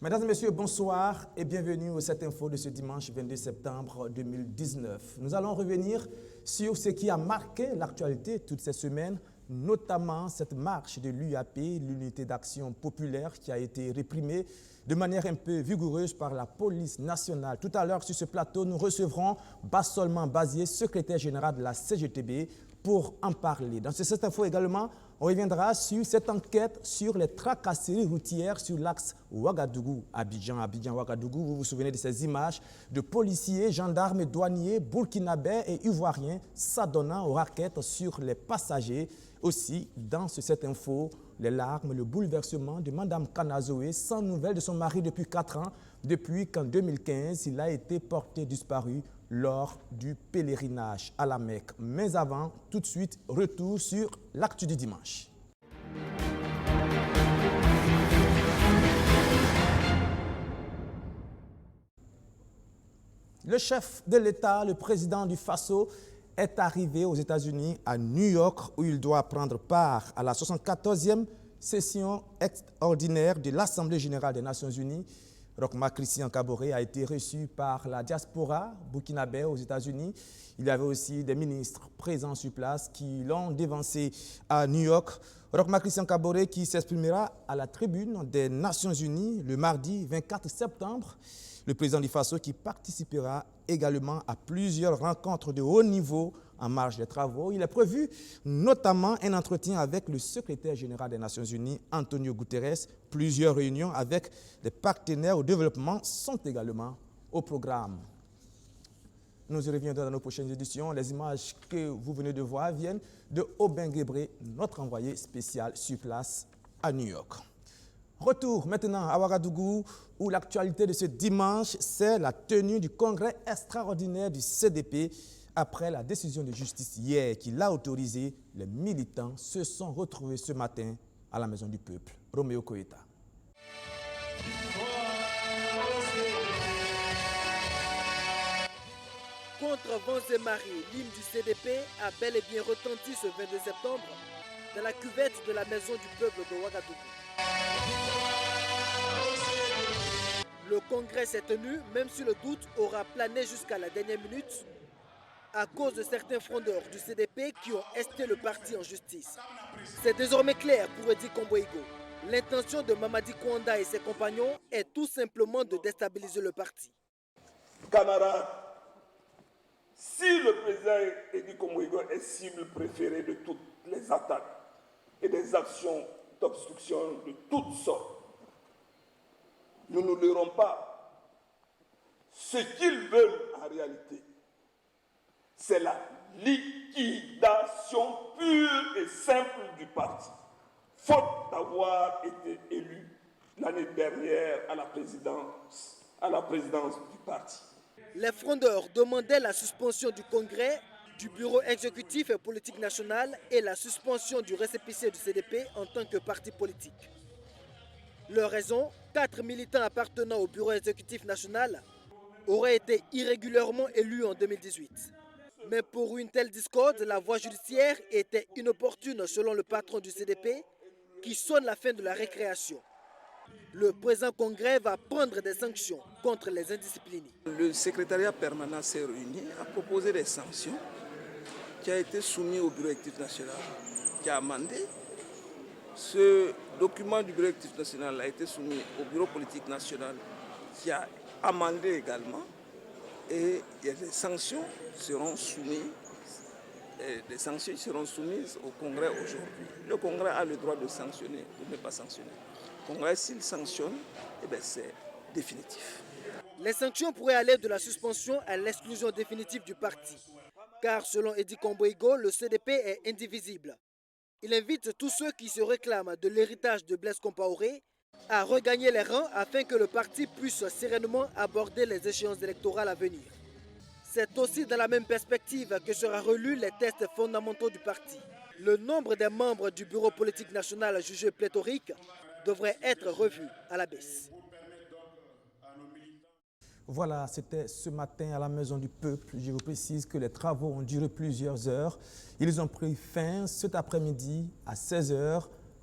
Mesdames et messieurs, bonsoir et bienvenue au 7 Info de ce dimanche 22 septembre 2019. Nous allons revenir sur ce qui a marqué l'actualité toute cette semaine, notamment cette marche de l'UAP, l'unité d'action populaire, qui a été réprimée de manière un peu vigoureuse par la police nationale. Tout à l'heure, sur ce plateau, nous recevrons Bassolman Bazier, secrétaire général de la CGTB, pour en parler. Dans cette info également, on reviendra sur cette enquête sur les tracasseries routières sur l'axe Ouagadougou-Abidjan. Abidjan-Ouagadougou, vous vous souvenez de ces images de policiers, gendarmes et douaniers burkinabés et ivoiriens s'adonnant aux raquettes sur les passagers. Aussi, dans cette info, les larmes, le bouleversement de Mme Kanazoé, sans nouvelles de son mari depuis 4 ans, depuis qu'en 2015, il a été porté disparu lors du pèlerinage à la Mecque. Mais avant, tout de suite, retour sur l'actu du dimanche. Le chef de l'État, le président du Faso, est arrivé aux États-Unis, à New York, où il doit prendre part à la 74e session extraordinaire de l'Assemblée générale des Nations unies. Roch-Marc Christian Kaboré a été reçu par la diaspora burkinabé aux États-Unis. Il y avait aussi des ministres présents sur place qui l'ont dévancé à New York. Roch-Marc Christian Kaboré qui s'exprimera à la tribune des Nations unies le mardi 24 septembre. Le président du Faso qui participera également à plusieurs rencontres de haut niveau en marge des travaux. Il est prévu notamment un entretien avec le secrétaire général des Nations unies, Antonio Guterres. Plusieurs réunions avec des partenaires au développement sont également au programme. Nous y reviendrons dans nos prochaines éditions. Les images que vous venez de voir viennent de Aubin Guébré, notre envoyé spécial sur place à New York. Retour maintenant à Ouagadougou, où l'actualité de ce dimanche, c'est la tenue du congrès extraordinaire du CDP. Après la décision de justice hier qui l'a autorisé, les militants se sont retrouvés ce matin à la Maison du Peuple. Roméo Koïta. Contre vents et marées, l'hymne du CDP a bel et bien retenti ce 22 septembre dans la cuvette de la Maison du Peuple de Ouagadougou. Le congrès s'est tenu, même si le doute aura plané jusqu'à la dernière minute, à cause de certains frondeurs du CDP qui ont esté le parti en justice. C'est désormais clair pour Edi Komboigo. L'intention de Mamadi Kouanda et ses compagnons est tout simplement de déstabiliser le parti. Camarades, si le président Edi Komboigo est cible préférée de toutes les attaques et des actions d'obstruction de toutes sortes, nous ne l'aurons pas. Ce qu'ils veulent en réalité, c'est la liquidation pure et simple du parti, faute d'avoir été élu l'année dernière à la présidence du parti. Les frondeurs demandaient la suspension du congrès, du bureau exécutif et politique national et la suspension du récépissé du CDP en tant que parti politique. Leur raison, 4 militants appartenant au bureau exécutif national auraient été irrégulièrement élus en 2018. Mais pour une telle discorde, la voie judiciaire était inopportune selon le patron du CDP qui sonne la fin de la récréation. Le présent congrès va prendre des sanctions contre les indisciplinés. Le secrétariat permanent s'est réuni, a proposé des sanctions qui a été soumis au bureau exécutif national, qui a amendé. Ce document du bureau exécutif national a été soumis au bureau politique national, qui a amendé également. Et les sanctions seront soumises au Congrès aujourd'hui. Le Congrès a le droit de sanctionner ou de ne pas sanctionner. Le Congrès, s'il sanctionne, c'est définitif. Les sanctions pourraient aller de la suspension à l'exclusion définitive du parti. Car selon Edi Komboigo, le CDP est indivisible. Il invite tous ceux qui se réclament de l'héritage de Blaise Compaoré à regagner les rangs afin que le parti puisse sereinement aborder les échéances électorales à venir. C'est aussi dans la même perspective que sera relu les tests fondamentaux du parti. Le nombre des membres du bureau politique national jugé pléthorique devrait être revu à la baisse. Voilà, c'était ce matin à la Maison du Peuple. Je vous précise que les travaux ont duré plusieurs heures. Ils ont pris fin cet après-midi à 16 h.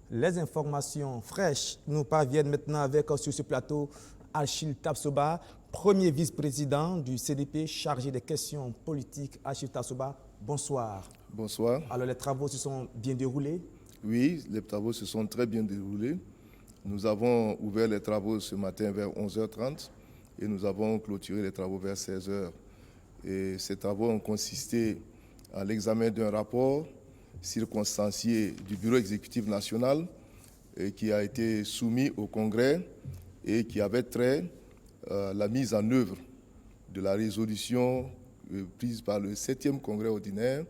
Les informations fraîches nous parviennent maintenant avec sur ce plateau Achille Tapsoba, premier vice-président du CDP chargé des questions politiques. Achille Tapsoba, bonsoir. Bonsoir. Alors les travaux se sont bien déroulés? Oui, les travaux se sont très bien déroulés. Nous avons ouvert les travaux ce matin vers 11h30 et nous avons clôturé les travaux vers 16h. Et ces travaux ont consisté à l'examen d'un rapport circonstancié du Bureau exécutif national qui a été soumis au Congrès et qui avait trait à la mise en œuvre de la résolution prise par le 7e Congrès ordinaire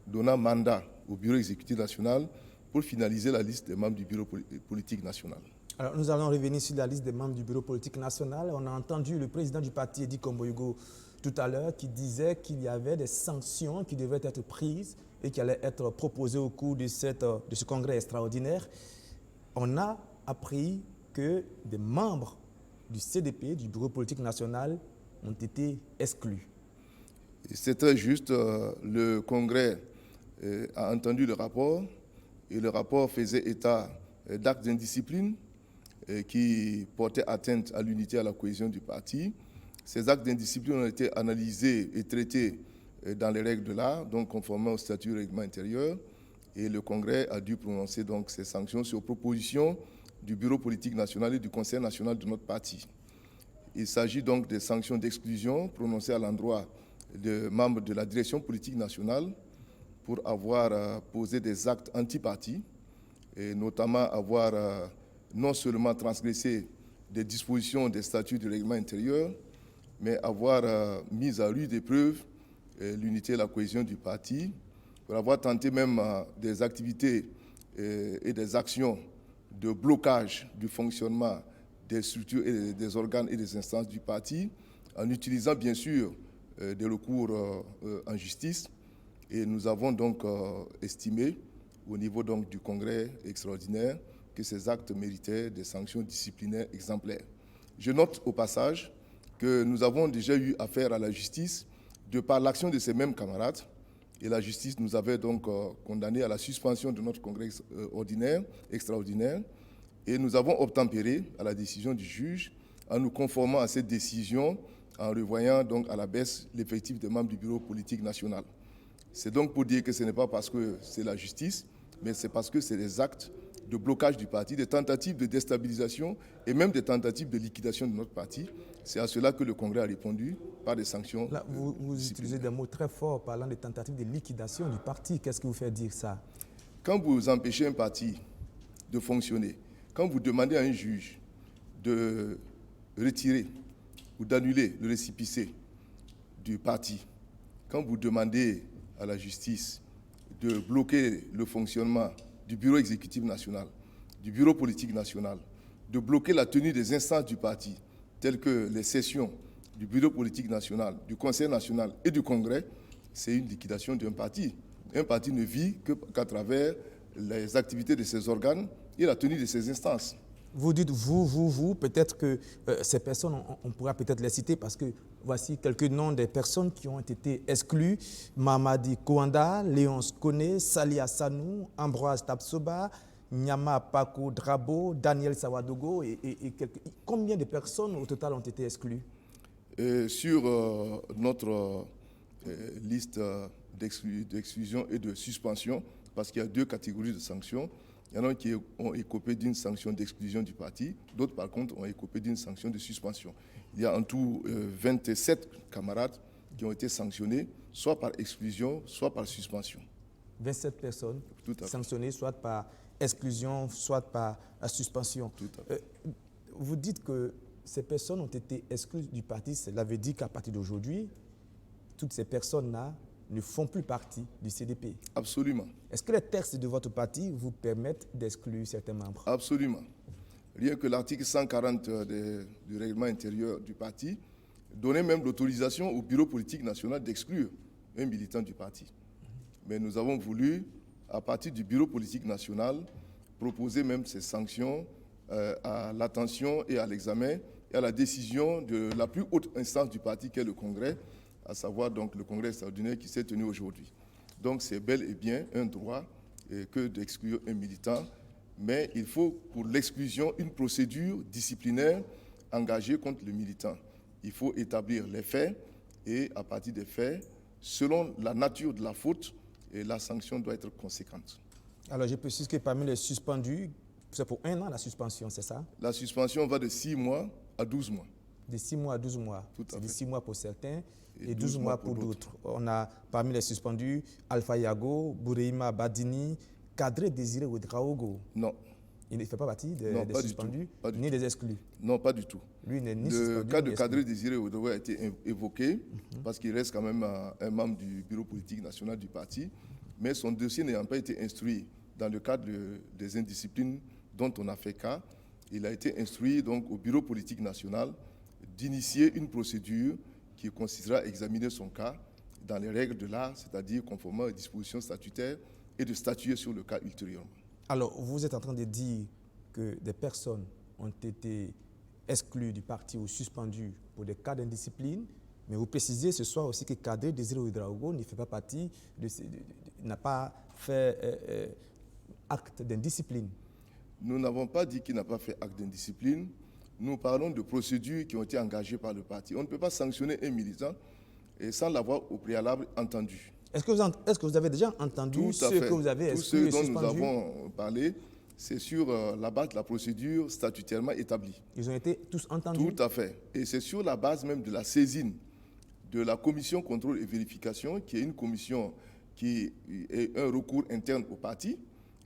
donnant mandat au Bureau exécutif national pour finaliser la liste des membres du Bureau politique national. Alors, nous allons revenir sur la liste des membres du Bureau politique national. On a entendu le président du parti, Eddy Komboigo, tout à l'heure, qui disait qu'il y avait des sanctions qui devaient être prises et qui allaient être proposées au cours de ce congrès extraordinaire. On a appris que des membres du CDP, du Bureau politique national, ont été exclus. C'est très juste. Le Congrès a entendu le rapport et le rapport faisait état d'actes d'indiscipline qui portaient atteinte à l'unité et à la cohésion du parti. Ces actes d'indiscipline ont été analysés et traités dans les règles de l'art, donc conformément au statut du règlement intérieur. Et le Congrès a dû prononcer donc ces sanctions sur proposition du Bureau politique national et du Conseil national de notre parti. Il s'agit donc des sanctions d'exclusion prononcées à l'endroit de membres de la direction politique nationale pour avoir posé des actes anti-parti, et notamment avoir non seulement transgressé des dispositions des statuts du règlement intérieur, mais avoir mis à rude épreuve l'unité et la cohésion du parti, pour avoir tenté même des activités et des actions de blocage du fonctionnement des structures et des organes et des instances du parti, en utilisant bien sûr des recours en justice. Et nous avons donc estimé, au niveau donc du Congrès extraordinaire, que ces actes méritaient des sanctions disciplinaires exemplaires. Je note au passage que nous avons déjà eu affaire à la justice de par l'action de ces mêmes camarades. Et la justice nous avait donc condamnés à la suspension de notre Congrès extraordinaire. Et nous avons obtempéré à la décision du juge en nous conformant à cette décision, en revoyant donc à la baisse l'effectif des membres du Bureau politique national. C'est donc pour dire que ce n'est pas parce que c'est la justice, mais c'est parce que c'est des actes de blocage du parti, des tentatives de déstabilisation et même des tentatives de liquidation de notre parti. C'est à cela que le Congrès a répondu par des sanctions. Là, vous utilisez des mots très forts parlant de tentatives de liquidation du parti. Qu'est-ce qui vous fait dire ça? Quand vous empêchez un parti de fonctionner, quand vous demandez à un juge de retirer ou d'annuler le récépissé du parti, quand vous demandez à la justice de bloquer le fonctionnement du Bureau exécutif national, du Bureau politique national, de bloquer la tenue des instances du parti, telles que les sessions du Bureau politique national, du Conseil national et du Congrès, c'est une liquidation d'un parti. Un parti ne vit qu'à travers les activités de ses organes et la tenue de ses instances. Vous dites vous, peut-être que ces personnes, on pourra peut-être les citer parce que voici quelques noms des personnes qui ont été exclues. Mamadi Kouanda, Léonce Kone, Salia Sanou, Ambroise Tapsoba, Nyama Paco Drabo, Daniel Sawadogo et combien de personnes au total ont été exclues? Sur notre liste d'exclusion et de suspension, parce qu'il y a deux catégories de sanctions. Il y en a qui ont écopé d'une sanction d'exclusion du parti, d'autres par contre ont écopé d'une sanction de suspension. Il y a en tout 27 camarades qui ont été sanctionnés, soit par exclusion, soit par suspension. 27 personnes sanctionnées, soit par exclusion, soit par suspension. Vous dites que ces personnes ont été exclues du parti, cela veut dire qu'à partir d'aujourd'hui, toutes ces personnes-là ne font plus partie du CDP. Absolument. Est-ce que les textes de votre parti vous permettent d'exclure certains membres? Absolument. Rien que l'article 140 du règlement intérieur du parti donnait même l'autorisation au Bureau politique national d'exclure un militant du parti. Mais nous avons voulu, à partir du Bureau politique national, proposer même ces sanctions à l'attention et à l'examen et à la décision de la plus haute instance du parti qu'est le Congrès, à savoir donc le Congrès extraordinaire qui s'est tenu aujourd'hui. Donc c'est bel et bien un droit que d'exclure un militant, mais il faut pour l'exclusion une procédure disciplinaire engagé contre le militant. Il faut établir les faits et à partir des faits, selon la nature de la faute, la sanction doit être conséquente. Alors, je précise que parmi les suspendus, c'est pour 1 an la suspension, c'est ça? La suspension va de 6 mois à 12 mois. De 6 mois à 12 mois. Tout à C'est de fait. 6 mois pour certains Et 12 mois pour d'autres. On a parmi les suspendus Alpha Yago, Boureima Badini, Kadri Désiré Ouedraogo. Non, Il ne fait pas partie des pas du suspendus tout, pas du ni des exclus. non, pas du tout. Lui n'est ni Le suspendu cas ni de exclu. Kadri Désiré Ouedraogo a été évoqué parce qu'il reste quand même un membre du bureau politique national du parti, mais son dossier n'ayant pas été instruit dans le cadre des indisciplines dont on a fait cas, il a été instruit donc au bureau politique national d'initier une procédure qui consistera à examiner son cas dans les règles de l'art, c'est-à-dire conformément aux dispositions statutaires, et de statuer sur le cas ultérieurement. Alors, vous êtes en train de dire que des personnes ont été exclues du parti ou suspendues pour des cas d'indiscipline, mais vous précisez ce soir aussi que Kadri Désiré Ouedraogo ne fait pas partie, n'a pas fait acte d'indiscipline. Nous n'avons pas dit qu'il n'a pas fait acte d'indiscipline. Nous parlons de procédures qui ont été engagées par le parti. On ne peut pas sanctionner un militant sans l'avoir au préalable entendu. Est-ce que vous avez déjà entendu Tout à ceux fait. que vous avez Tous exclus ceux et dont nous suspendus? avons parlé, c'est sur la base de la procédure statutairement établie. Ils ont été tous entendus? Tout à fait. Et c'est sur la base même de la saisine de la commission contrôle et vérification, qui est une commission qui est un recours interne au parti,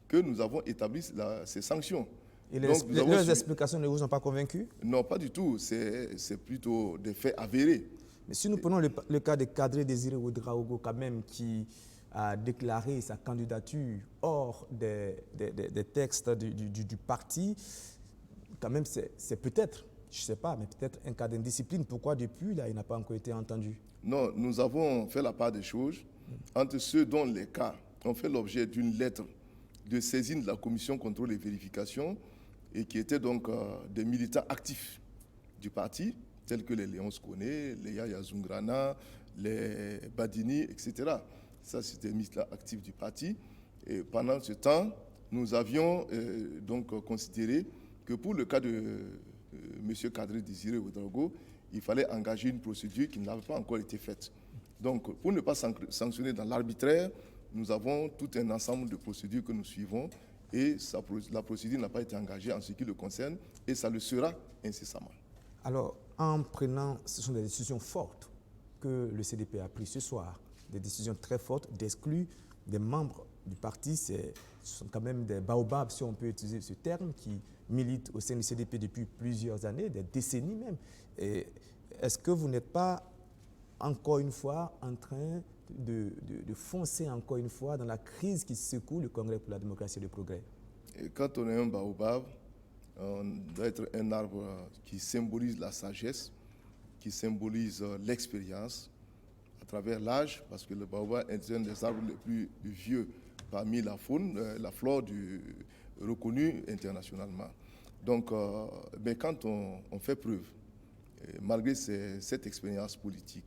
que nous avons établi ces sanctions. Et Donc, nous avons leurs suivi- explications ne vous ont pas convaincu? Non, pas du tout. C'est plutôt des faits avérés. Mais si nous prenons le cas de Kadri Désiré Ouedraogo, quand même, qui a déclaré sa candidature hors des textes du parti, quand même, c'est peut-être, je ne sais pas, mais peut-être un cas d'indiscipline. Pourquoi depuis, là, il n'a pas encore été entendu? Non, nous avons fait la part des choses entre ceux dont les cas ont fait l'objet d'une lettre de saisine de la commission contrôle et vérification et qui étaient donc des militants actifs du parti, tels que les Léon Skoné, les Yaya Zungrana, les Badini, etc. Ça, c'était des militants actifs du parti. Et pendant ce temps, nous avions donc considéré que pour le cas de M. Kadri Désiré Ouedraogo, il fallait engager une procédure qui n'avait pas encore été faite. Donc, pour ne pas sanctionner dans l'arbitraire, nous avons tout un ensemble de procédures que nous suivons et la procédure n'a pas été engagée en ce qui le concerne et ça le sera incessamment. Alors, en prenant, ce sont des décisions fortes que le CDP a prises ce soir, des décisions très fortes d'exclure des membres du parti. Ce sont quand même des baobabs, si on peut utiliser ce terme, qui militent au sein du CDP depuis plusieurs années, des décennies même. Et est-ce que vous n'êtes pas, encore une fois, en train de foncer encore une fois dans la crise qui secoue le Congrès pour la démocratie et le progrès? Et quand on est un baobab, on doit être un arbre qui symbolise la sagesse, qui symbolise l'expérience à travers l'âge, parce que le baobab est un des arbres les plus vieux parmi la faune, la flore reconnue internationalement. Donc, mais quand on fait preuve, malgré cette expérience politique,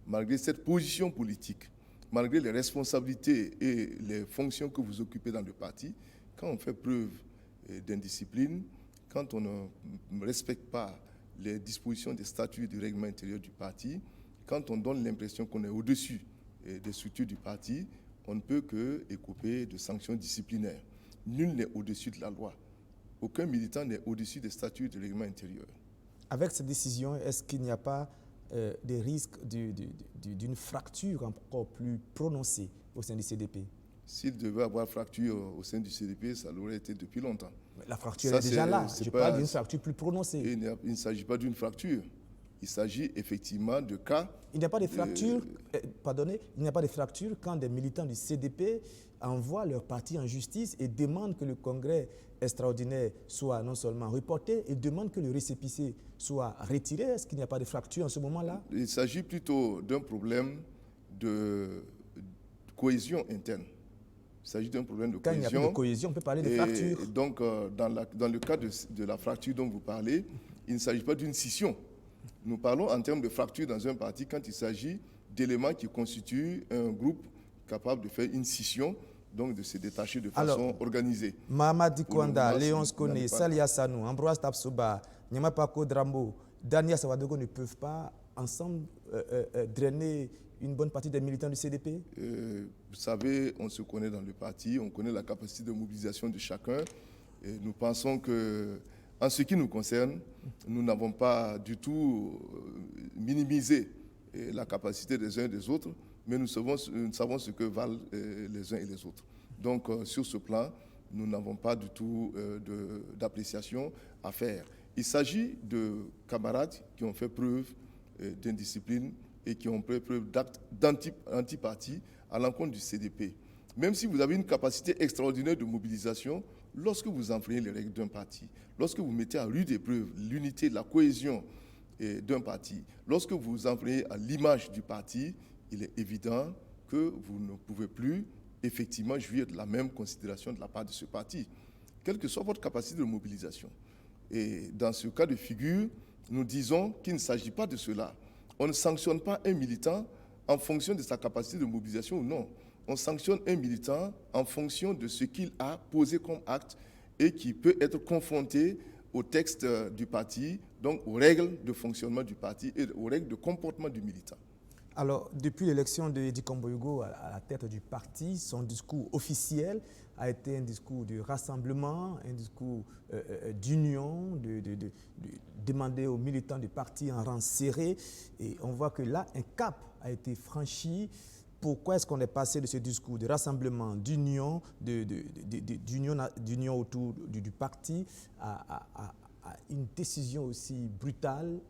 malgré cette position politique, malgré les responsabilités et les fonctions que vous occupez dans le parti, quand on fait preuve d'indiscipline, quand on ne respecte pas les dispositions des statuts et du règlement intérieur du parti, quand on donne l'impression qu'on est au-dessus des structures du parti, on ne peut que écoper de sanctions disciplinaires. Nul n'est au-dessus de la loi. Aucun militant n'est au-dessus des statuts et du règlement intérieur. Avec cette décision, est-ce qu'il n'y a pas des risques d'une fracture encore plus prononcée au sein du CDP? S'il devait avoir fracture au sein du CDP, ça l'aurait été depuis longtemps. Mais la fracture est déjà là. Je parle d'une fracture plus prononcée. Et il ne s'agit pas d'une fracture. Il s'agit effectivement de cas. Il n'y a pas de fracture, pardonnez, il n'y a pas de fracture quand des militants du CDP envoient leur parti en justice et demandent que le congrès extraordinaire soit non seulement reporté, et demandent que le récépissé soit retiré. Est-ce qu'il n'y a pas de fracture en ce moment-là? Il s'agit plutôt d'un problème de cohésion interne. Il s'agit d'un problème de Quand il n'y a plus de cohésion, on peut parler de fracture. Et donc, dans le cas de la fracture dont vous parlez, il ne s'agit pas d'une scission. Nous parlons en termes de fracture dans un parti quand il s'agit d'éléments qui constituent un groupe capable de faire une scission, donc de se détacher de façon organisée. Mahamadi Kwanda, Pour le moment, Léon Skoné, Salia Sanou, Ambroise Tapsoba, Nyama Paco Drambo, Daniel Savadogo ne peuvent pas ensemble drainer une bonne partie des militants du CDP? Vous savez, on se connaît dans le parti, on connaît la capacité de mobilisation de chacun. Et nous pensons que, en ce qui nous concerne, nous n'avons pas du tout minimisé la capacité des uns et des autres, mais nous savons ce que valent les uns et les autres. Donc, sur ce plan, nous n'avons pas du tout d'appréciation à faire. Il s'agit de camarades qui ont fait preuve d'indiscipline et qui ont fait preuve d'actes d'antipathie à l'encontre du CDP. Même si vous avez une capacité extraordinaire de mobilisation, lorsque vous enfreignez les règles d'un parti, lorsque vous mettez à rude épreuve l'unité, la cohésion d'un parti, lorsque vous enfreignez à l'image du parti, il est évident que vous ne pouvez plus effectivement jouir de la même considération de la part de ce parti, quelle que soit votre capacité de mobilisation. Et dans ce cas de figure, nous disons qu'il ne s'agit pas de cela. On ne sanctionne pas un militant en fonction de sa capacité de mobilisation ou non. On sanctionne un militant en fonction de ce qu'il a posé comme acte et qui peut être confronté au texte du parti, donc aux règles de fonctionnement du parti et aux règles de comportement du militant. Alors, depuis l'élection de Eddy Kamboyogo à la tête du parti, son discours officiel a été un discours de rassemblement, un discours d'union, de demander aux militants du parti en rang serré. Et on voit que là, un cap a été franchi. Pourquoi est-ce qu'on est passé de ce discours de rassemblement, d'union, d'union autour du parti à une décision aussi brutale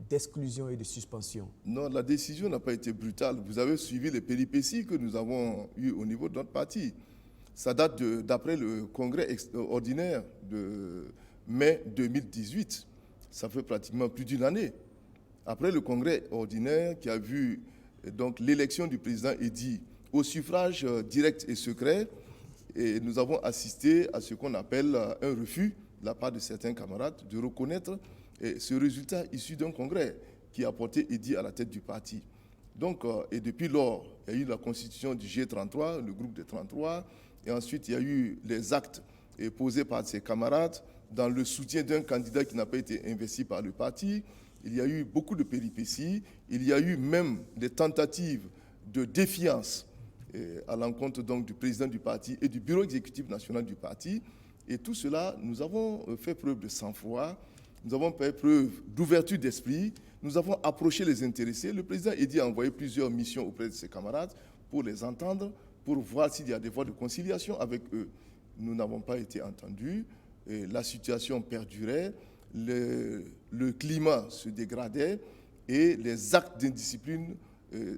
d'exclusion et de suspension? Non, la décision n'a pas été brutale. Vous avez suivi les péripéties que nous avons eues au niveau de notre parti. Ça date d'après le congrès ordinaire de mai 2018. Ça fait pratiquement plus d'une année. Après le congrès ordinaire qui a vu donc l'élection du président Eddy au suffrage direct et secret, et nous avons assisté à ce qu'on appelle un refus de la part de certains camarades de reconnaître ce résultat issu d'un congrès qui a porté Eddy à la tête du parti. Donc, et depuis lors, il y a eu la constitution du G33, le groupe des 33, et ensuite il y a eu les actes posés par ses camarades dans le soutien d'un candidat qui n'a pas été investi par le parti. Il y a eu beaucoup de péripéties, il y a eu même des tentatives de défiance à l'encontre donc du président du parti et du bureau exécutif national du parti. Et tout cela, nous avons fait preuve de sang-froid, nous avons fait preuve d'ouverture d'esprit, nous avons approché les intéressés. Le président Eddy a envoyé plusieurs missions auprès de ses camarades pour les entendre, pour voir s'il y a des voies de conciliation avec eux. Nous n'avons pas été entendus, et la situation perdurait, le climat se dégradait et les actes d'indiscipline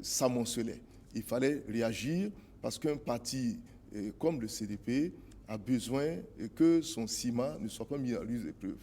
s'amoncelaient. Il fallait réagir parce qu'un parti comme le CDP a besoin que son ciment ne soit pas mis à rude épreuve.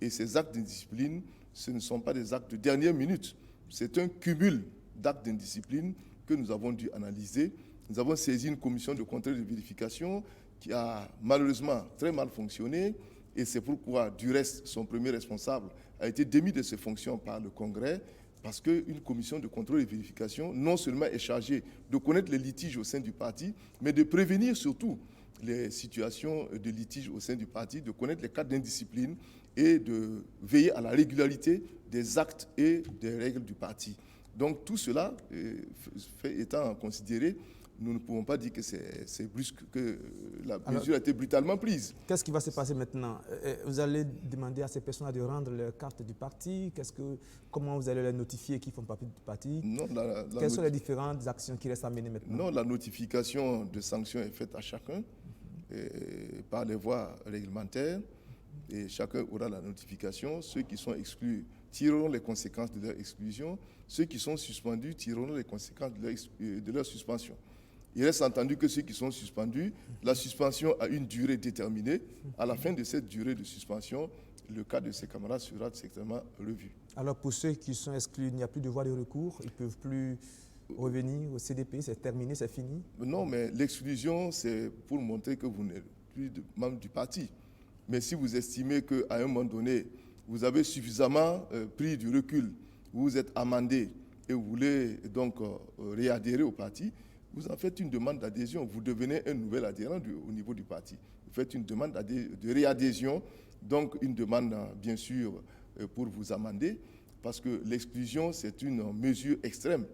Et ces actes d'indiscipline, ce ne sont pas des actes de dernière minute. C'est un cumul d'actes d'indiscipline que nous avons dû analyser. Nous avons saisi une commission de contrôle et de vérification qui a malheureusement très mal fonctionné. Et c'est pourquoi, du reste, son premier responsable a été démis de ses fonctions par le Congrès, parce qu'une commission de contrôle et de vérification, non seulement est chargée de connaître les litiges au sein du parti, mais de prévenir surtout les situations de litige au sein du parti, de connaître les cas d'indiscipline et de veiller à la régularité des actes et des règles du parti. Donc tout cela étant considéré, nous ne pouvons pas dire que c'est brusque, que la mesure a été brutalement prise. Qu'est-ce qui va se passer maintenant? Vous allez demander à ces personnes de rendre leur carte du parti? Comment vous allez les notifier qui font partie du parti? Non, quelles sont les différentes actions qui restent à mener maintenant? Non, la notification de sanctions est faite à chacun par les voies réglementaires. Et chacun aura la notification. Ceux qui sont exclus tireront les conséquences de leur exclusion. Ceux qui sont suspendus tireront les conséquences de leur suspension. Il reste entendu que ceux qui sont suspendus, la suspension a une durée déterminée. À la fin de cette durée de suspension, le cas de ces camarades sera certainement revu. Alors pour ceux qui sont exclus, il n'y a plus de voie de recours? Ils ne peuvent plus revenir au CDP? C'est terminé, c'est fini? Non, mais l'exclusion, c'est pour montrer que vous n'êtes plus membre du parti. Mais si vous estimez qu'à un moment donné, vous avez suffisamment pris du recul, vous vous êtes amendé et vous voulez donc réadhérer au parti, vous en faites une demande d'adhésion. Vous devenez un nouvel adhérent au niveau du parti. Vous faites une demande de réadhésion Donc, une demande, bien sûr, pour vous amender, parce que l'exclusion, c'est une mesure extrême.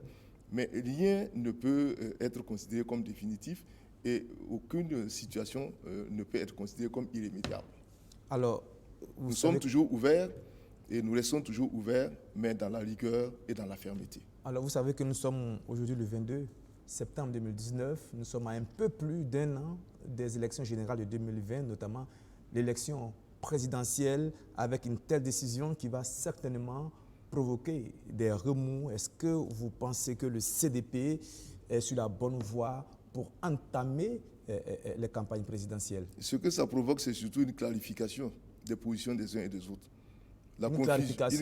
Mais rien ne peut être considéré comme définitif et aucune situation ne peut être considérée comme irrémédiable. Alors, nous sommes toujours ouverts et nous restons toujours ouverts, mais dans la rigueur et dans la fermeté. Alors, vous savez que nous sommes aujourd'hui le 22 septembre 2019. Nous sommes à un peu plus d'un an des élections générales de 2020, notamment l'élection présidentielle, avec une telle décision qui va certainement provoquer des remous. Est-ce que vous pensez que le CDP est sur la bonne voie pour entamer les campagnes présidentielles? Ce que ça provoque, c'est surtout une clarification des positions des uns et des autres. Une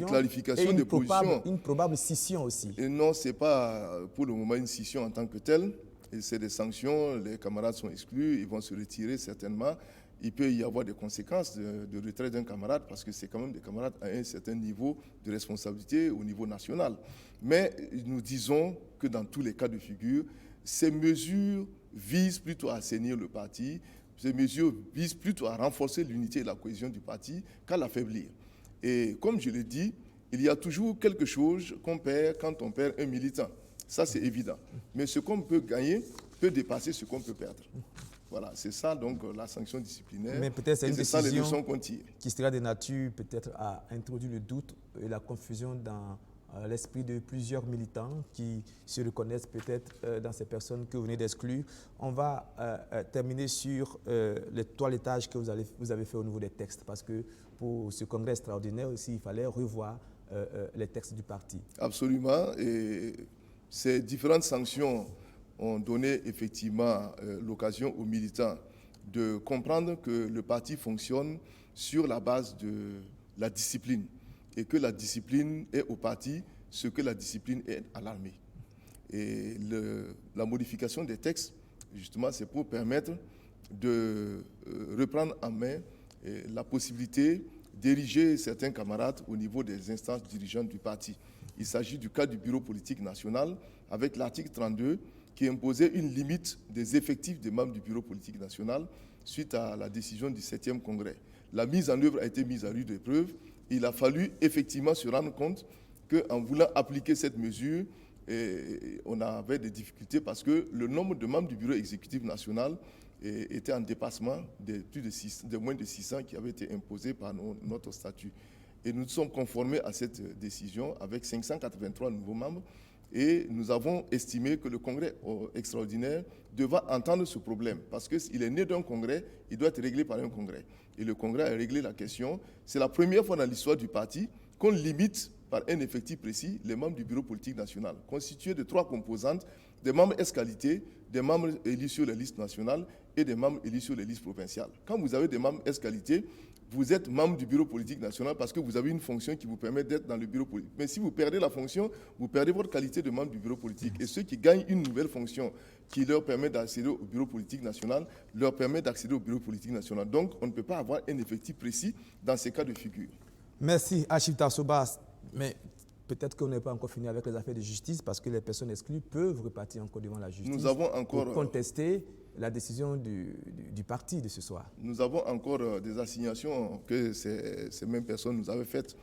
clarification et des positions. Une probable scission aussi. Et non, ce n'est pas pour le moment une scission en tant que telle. C'est des sanctions, les camarades sont exclus, ils vont se retirer certainement. Il peut y avoir des conséquences de retrait d'un camarade parce que c'est quand même des camarades à un certain niveau de responsabilité au niveau national. Mais nous disons que dans tous les cas de figure, ces mesures visent plutôt à assainir le parti, ces mesures visent plutôt à renforcer l'unité et la cohésion du parti qu'à l'affaiblir. Et comme je l'ai dit, il y a toujours quelque chose qu'on perd quand on perd un militant. Ça, c'est évident. Mais ce qu'on peut gagner peut dépasser ce qu'on peut perdre. Voilà, c'est ça donc la sanction disciplinaire. Mais peut-être c'est une décision les leçons qu'on tire. Qui sera de nature peut-être à introduire le doute et la confusion dans l'esprit de plusieurs militants qui se reconnaissent peut-être dans ces personnes que vous venez d'exclure. On va terminer sur le toilettage que vous avez fait au niveau des textes, parce que pour ce congrès extraordinaire aussi, il fallait revoir les textes du parti. Absolument. Et ces différentes sanctions ont donné effectivement l'occasion aux militants de comprendre que le parti fonctionne sur la base de la discipline et que la discipline est au parti ce que la discipline est à l'armée. Et la modification des textes, justement, c'est pour permettre de reprendre en main la possibilité d'ériger certains camarades au niveau des instances dirigeantes du parti. Il s'agit du cas du bureau politique national avec l'article 32 qui imposait une limite des effectifs des membres du bureau politique national suite à la décision du 7e congrès. La mise en œuvre a été mise à rude épreuve. Il a fallu effectivement se rendre compte qu'en voulant appliquer cette mesure, on avait des difficultés parce que le nombre de membres du bureau exécutif national était en dépassement de moins de 600 qui avaient été imposés par notre statut. Et nous nous sommes conformés à cette décision avec 583 nouveaux membres. Et nous avons estimé que le congrès extraordinaire devra entendre ce problème parce qu'il est né d'un congrès, il doit être réglé par un congrès. Et le congrès a réglé la question. C'est la première fois dans l'histoire du parti qu'on limite par un effectif précis les membres du bureau politique national, constitué de 3 composantes, des membres ès-qualité, des membres élus sur les listes nationales et des membres élus sur les listes provinciales. Quand vous avez des membres ès-qualité, vous êtes membre du bureau politique national parce que vous avez une fonction qui vous permet d'être dans le bureau politique. Mais si vous perdez la fonction, vous perdez votre qualité de membre du bureau politique. Et ceux qui gagnent une nouvelle fonction qui leur permet d'accéder au bureau politique national, leur permet d'accéder au bureau politique national. Donc, on ne peut pas avoir un effectif précis dans ces cas de figure. Merci, Achille Tarsoba. Mais peut-être qu'on n'est pas encore fini avec les affaires de justice parce que les personnes exclues peuvent repartir encore devant la justice. Nous avons encore pour contester la décision du parti de ce soir. Nous avons encore des assignations que ces mêmes personnes nous avaient faites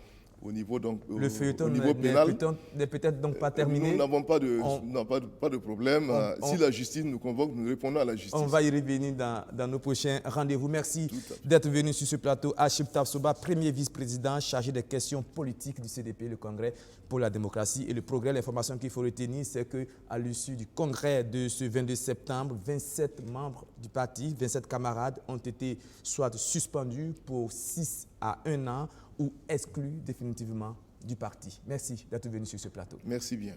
au niveau, donc, le feuilleton n'est peut-être donc pas terminé. Nous n'avons pas de problème. Si la justice nous convoque, nous répondons à la justice. On va y revenir dans nos prochains rendez-vous. Merci d'être venu sur ce plateau. Achille Tarsoba, premier vice-président chargé des questions politiques du CDP, le Congrès pour la démocratie et le progrès. L'information qu'il faut retenir, c'est qu'à l'issue du congrès de ce 22 septembre, 27 membres du parti, 27 camarades ont été soit suspendus pour 6 à 1 an ou exclus définitivement du parti. Merci d'être venu sur ce plateau. Merci bien.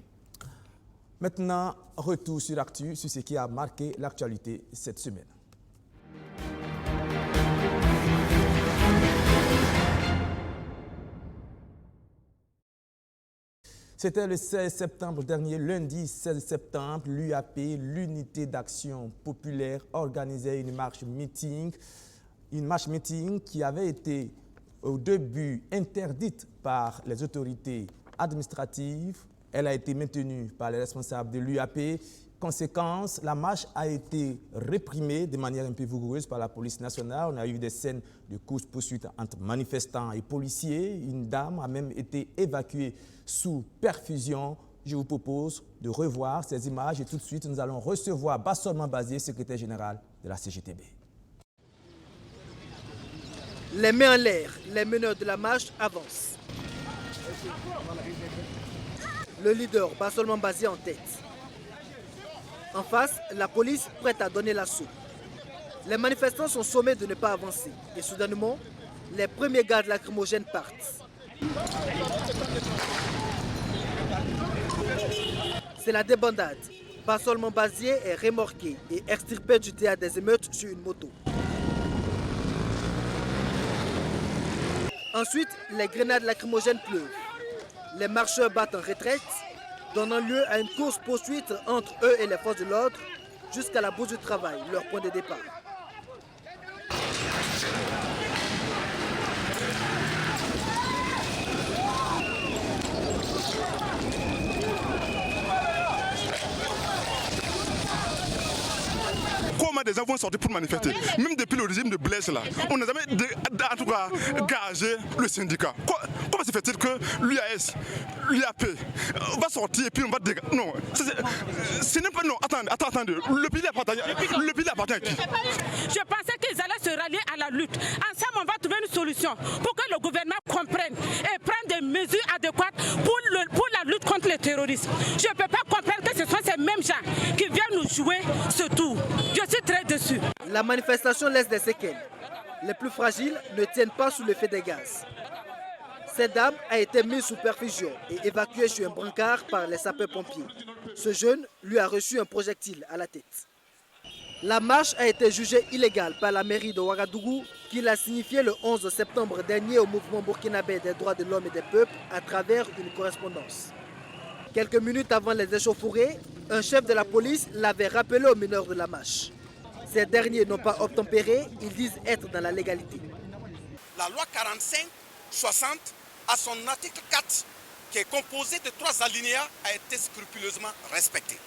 Maintenant, retour sur l'actu, sur ce qui a marqué l'actualité cette semaine. C'était le 16 septembre dernier, lundi 16 septembre, l'UAP, l'Unité d'Action Populaire, organisait une marche-meeting qui avait été au début interdite par les autorités administratives. Elle a été maintenue par les responsables de l'UAP Conséquence, la marche a été réprimée de manière un peu vigoureuse par la police nationale. On a eu des scènes de course-poursuite entre manifestants et policiers. Une dame a même été évacuée sous perfusion. Je vous propose de revoir ces images et tout de suite, nous allons recevoir Bassolman Bazié, secrétaire général de la CGTB. Les mains en l'air, les meneurs de la marche avancent. Le leader, Bassolman Bazié, en tête. En face, la police prête à donner l'assaut. Les manifestants sont sommés de ne pas avancer. Et soudainement, les premiers gardes lacrymogènes partent. C'est la débandade. Bassolman Bazié est remorqué et extirpé du théâtre des émeutes sur une moto. Ensuite, les grenades lacrymogènes pleuvent. Les marcheurs battent en retraite, donnant lieu à une course-poursuite entre eux et les forces de l'ordre jusqu'à la bourse du travail, leur point de départ. Comment des gens vont sortir pour manifester? Même depuis le régime de Blaise, là, on n'a jamais en tout cas gagé le syndicat. Comment se fait-il que l'UAS, l'UAP va sortir et puis on va dégager? Non, ce n'est pas... Non, attendez. Le pays appartient à qui? Je pensais qu'ils allaient se rallier à la lutte. Ensemble, on va trouver une solution pour que le gouvernement comprenne et prenne des mesures adéquates pour la lutte contre le terrorisme. Je ne peux pas comprendre que ce sont ces mêmes gens qui viennent nous jouer ce tour. Je suis très déçu. La manifestation laisse des séquelles. Les plus fragiles ne tiennent pas sous l'effet des gaz. Cette dame a été mise sous perfusion et évacuée sur un brancard par les sapeurs-pompiers. Ce jeune lui a reçu un projectile à la tête. La marche a été jugée illégale par la mairie de Ouagadougou, qui l'a signifié le 11 septembre dernier au mouvement burkinabé des droits de l'homme et des peuples à travers une correspondance. Quelques minutes avant les échauffourées, un chef de la police l'avait rappelé aux meneurs de la marche. Ces derniers n'ont pas obtempéré, ils disent être dans la légalité. La loi 45-60, à son article 4, qui est composé de 3 alinéas, a été scrupuleusement respectée.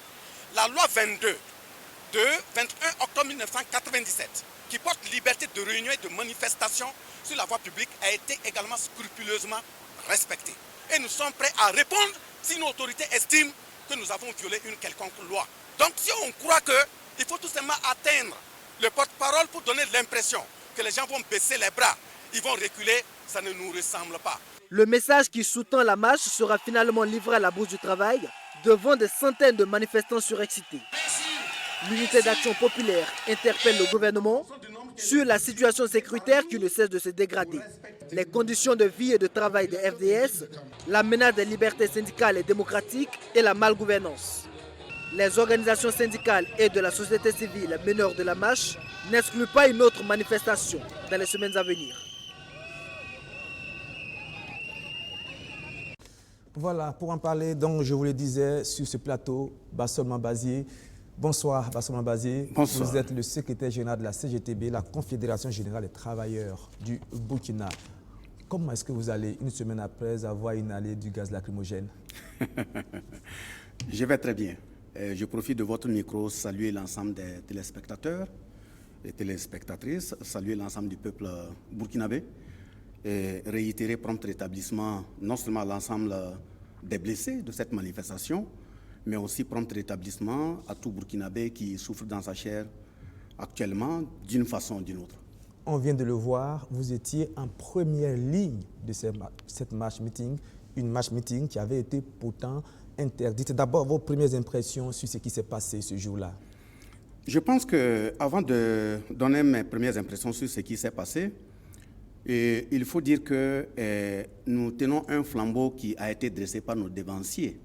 La loi 22 de 21 octobre 1997, qui porte liberté de réunion et de manifestation sur la voie publique, a été également scrupuleusement respectée. Et nous sommes prêts à répondre si une autorité estime que nous avons violé une quelconque loi. Donc si on croit qu'il faut tout simplement atteindre le porte-parole pour donner l'impression que les gens vont baisser les bras, ils vont reculer, ça ne nous ressemble pas. Le message qui sous-tend la marche sera finalement livré à la bourse du travail devant des centaines de manifestants surexcités. L'unité d'action populaire interpelle le gouvernement sur la situation sécuritaire qui ne cesse de se dégrader, les conditions de vie et de travail des FDS, la menace des libertés syndicales et démocratiques et la malgouvernance. Les organisations syndicales et de la société civile meneurs de la marche n'excluent pas une autre manifestation dans les semaines à venir. Voilà, pour en parler, donc je vous le disais, sur ce plateau, Bassolman Bazié. Bonsoir, Bassolman Bazié. Bonsoir. Vous êtes le secrétaire général de la CGTB, la Confédération Générale des Travailleurs du Burkina. Comment est-ce que vous allez, une semaine après avoir inhalé du gaz lacrymogène? Je vais très bien. Je profite de votre micro, saluer l'ensemble des téléspectateurs et téléspectatrices, saluer l'ensemble du peuple burkinabé et réitérer prompt rétablissement non seulement à l'ensemble des blessés de cette manifestation, mais aussi prompt rétablissement à tout Burkinabé qui souffre dans sa chair actuellement d'une façon ou d'une autre. On vient de le voir, vous étiez en première ligne de cette marche-meeting, une marche-meeting qui avait été pourtant interdite. D'abord, vos premières impressions sur ce qui s'est passé ce jour-là. Je pense qu'avant de donner mes premières impressions sur ce qui s'est passé, il faut dire que nous tenons un flambeau qui a été dressé par nos dévanciers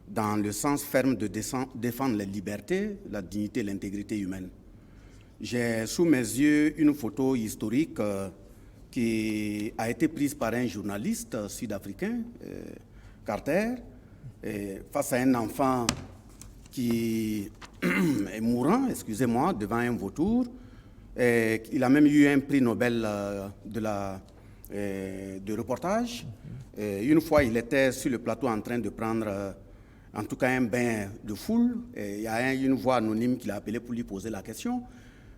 dans le sens ferme de défendre les libertés, la dignité et l'intégrité humaine. J'ai sous mes yeux une photo historique qui a été prise par un journaliste sud-africain, Carter, face à un enfant qui est mourant, excusez-moi, devant un vautour. Il a même eu un prix Nobel de reportage. Une fois, il était sur le plateau en train de prendre en tout cas un bain de foule. Il y a une voix anonyme qui l'a appelé pour lui poser la question.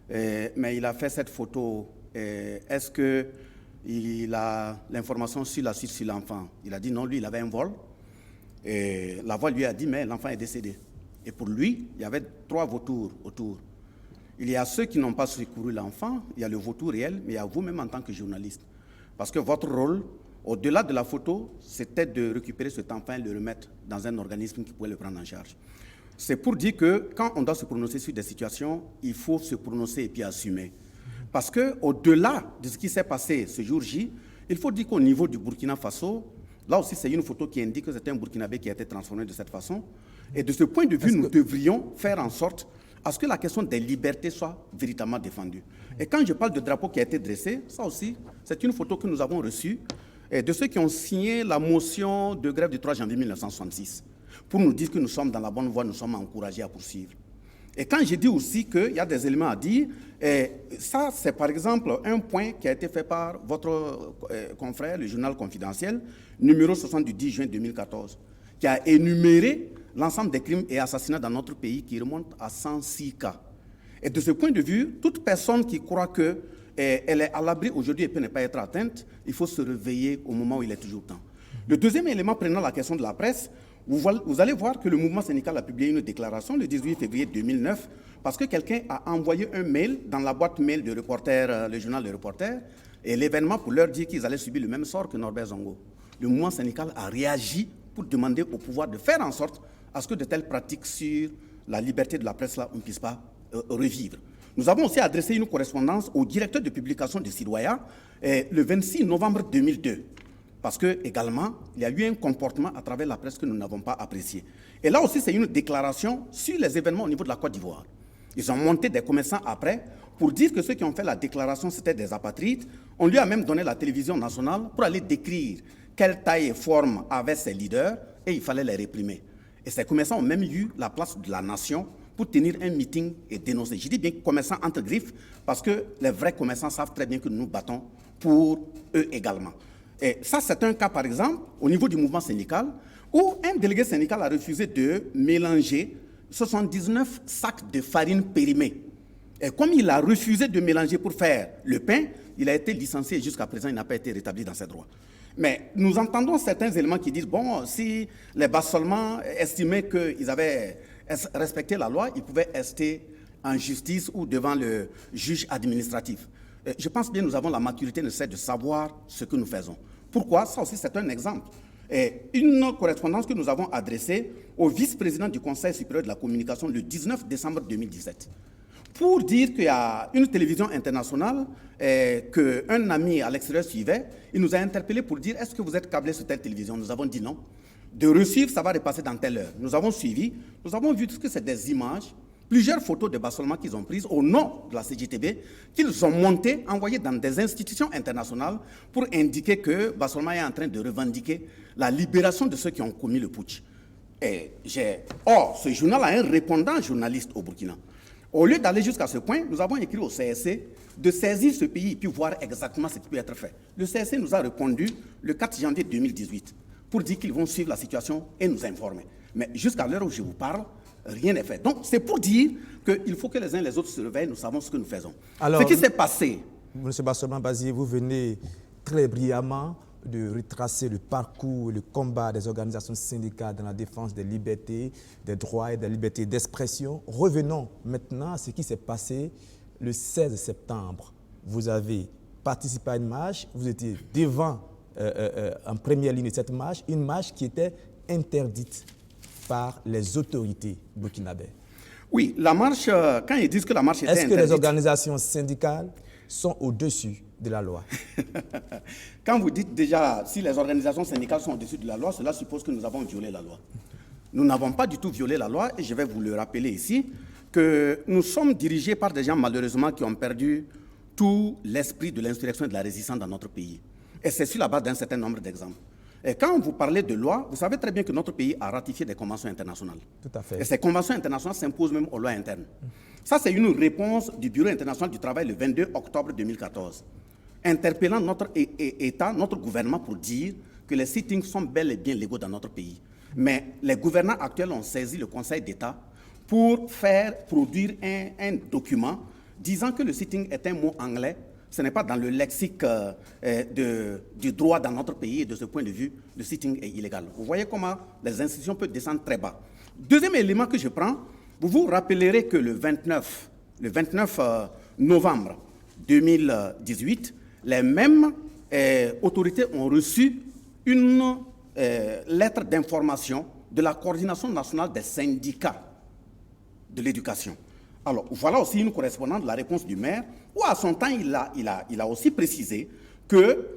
Mais il a fait cette photo. Est-ce qu'il a l'information sur la suite sur l'enfant? Il a dit non, lui, il avait un vol. Et la voix lui a dit, mais l'enfant est décédé. Et pour lui, il y avait 3 vautours autour. Il y a ceux qui n'ont pas secouru l'enfant, il y a le vautour réel, mais il y a vous-même en tant que journaliste. Parce que votre rôle, au-delà de la photo, c'était de récupérer cet enfant et le remettre dans un organisme qui pouvait le prendre en charge. C'est pour dire que quand on doit se prononcer sur des situations, il faut se prononcer et puis assumer. Parce qu'au-delà de ce qui s'est passé ce jour J, il faut dire qu'au niveau du Burkina Faso, là aussi c'est une photo qui indique que c'est un Burkinabé qui a été transformé de cette façon. Et de ce point de vue, nous devrions faire en sorte à ce que la question des libertés soit véritablement défendue. Et quand je parle de drapeau qui a été dressé, ça aussi, c'est une photo que nous avons reçue de ceux qui ont signé la motion de grève du 3 janvier 1966 pour nous dire que nous sommes dans la bonne voie, nous sommes encouragés à poursuivre. Et quand j'ai dit aussi qu'il y a des éléments à dire, ça c'est par exemple un point qui a été fait par votre confrère, le journal Confidentiel, numéro 60 du 10 juin 2014, qui a énuméré l'ensemble des crimes et assassinats dans notre pays qui remontent à 106 cas. Et de ce point de vue, toute personne qui croit qu'elle est à l'abri aujourd'hui et peut ne pas être atteinte, il faut se réveiller au moment où il est toujours temps. Le deuxième élément, prenant la question de la presse, vous allez voir que le mouvement syndical a publié une déclaration le 18 février 2009 parce que quelqu'un a envoyé un mail dans la boîte mail de Reporter, le journal Le Reporter, et l'événement pour leur dire qu'ils allaient subir le même sort que Norbert Zongo. Le mouvement syndical a réagi pour demander au pouvoir de faire en sorte à ce que de telles pratiques sur la liberté de la presse là, on ne puisse pas revivre. Nous avons aussi adressé une correspondance au directeur de publication de Sidoya le 26 novembre 2002. Parce que également, il y a eu un comportement à travers la presse que nous n'avons pas apprécié. Et là aussi, c'est une déclaration sur les événements au niveau de la Côte d'Ivoire. Ils ont monté des commerçants après pour dire que ceux qui ont fait la déclaration, c'était des apatrides. On lui a même donné la télévision nationale pour aller décrire quelle taille et forme avaient ces leaders et il fallait les réprimer. Et ces commerçants ont même eu la place de la nation pour tenir un meeting et dénoncer. Je dis bien commerçants entre griffes parce que les vrais commerçants savent très bien que nous nous battons pour eux également. Et ça, c'est un cas, par exemple, au niveau du mouvement syndical, où un délégué syndical a refusé de mélanger 79 sacs de farine périmée. Et comme il a refusé de mélanger pour faire le pain, il a été licencié et jusqu'à présent, il n'a pas été rétabli dans ses droits. Mais nous entendons certains éléments qui disent, bon, si les Bassolmans estimaient qu'ils avaient respecté la loi, ils pouvaient rester en justice ou devant le juge administratif. Je pense bien que nous avons la maturité nécessaire de savoir ce que nous faisons. Pourquoi? Ça aussi, c'est un exemple. Une correspondance que nous avons adressée au vice-président du Conseil supérieur de la communication le 19 décembre 2017. Pour dire qu'il y a une télévision internationale qu'un ami à l'extérieur suivait, il nous a interpellés pour dire « Est-ce que vous êtes câblé sur telle télévision ?» Nous avons dit non. De reçuivre, ça va repasser dans telle heure. Nous avons suivi, nous avons vu que c'est des images, plusieurs photos de Bassolmans qu'ils ont prises au nom de la CGTB, qu'ils ont montées, envoyées dans des institutions internationales pour indiquer que Bassolmans est en train de revendiquer la libération de ceux qui ont commis le putsch. Or, ce journal a un répondant journaliste au Burkina. Au lieu d'aller jusqu'à ce point, nous avons écrit au CSC de saisir ce pays et puis voir exactement ce qui peut être fait. Le CSC nous a répondu le 4 janvier 2018 pour dire qu'ils vont suivre la situation et nous informer. Mais jusqu'à l'heure où je vous parle, rien n'est fait. Donc, c'est pour dire qu'il faut que les uns et les autres se réveillent, nous savons ce que nous faisons. Alors, ce qui s'est passé... M. Bassolman-Bazié, vous venez très brillamment de retracer le parcours et le combat des organisations syndicales dans la défense des libertés, des droits et des libertés d'expression. Revenons maintenant à ce qui s'est passé le 16 septembre. Vous avez participé à une marche, vous étiez devant, en première ligne de cette marche, une marche qui était interdite par les autorités burkinabées. Oui, la marche, quand ils disent que la marche était interdite... Est-ce que les organisations syndicales sont au-dessus de la loi? Quand vous dites déjà, si les organisations syndicales sont au-dessus de la loi, cela suppose que nous avons violé la loi. Nous n'avons pas du tout violé la loi, et je vais vous le rappeler ici, que nous sommes dirigés par des gens, malheureusement, qui ont perdu tout l'esprit de l'insurrection et de la résistance dans notre pays. Et c'est sur la base d'un certain nombre d'exemples. Et quand vous parlez de loi, vous savez très bien que notre pays a ratifié des conventions internationales. Tout à fait. Et ces conventions internationales s'imposent même aux lois internes. Ça, c'est une réponse du Bureau international du travail le 22 octobre 2014, interpellant notre État, notre gouvernement, pour dire que les sittings sont bel et bien légaux dans notre pays. Mais les gouvernants actuels ont saisi le Conseil d'État pour faire produire un document disant que le sitting est un mot anglais. Ce n'est pas dans le lexique du droit dans notre pays, et de ce point de vue, le sitting est illégal. Vous voyez comment les institutions peuvent descendre très bas. Deuxième élément que je prends, vous vous rappellerez que le 29 novembre 2018, les mêmes autorités ont reçu une lettre d'information de la Coordination nationale des syndicats de l'éducation. Alors, voilà aussi une correspondance de la réponse du maire, où à son temps, il a aussi précisé que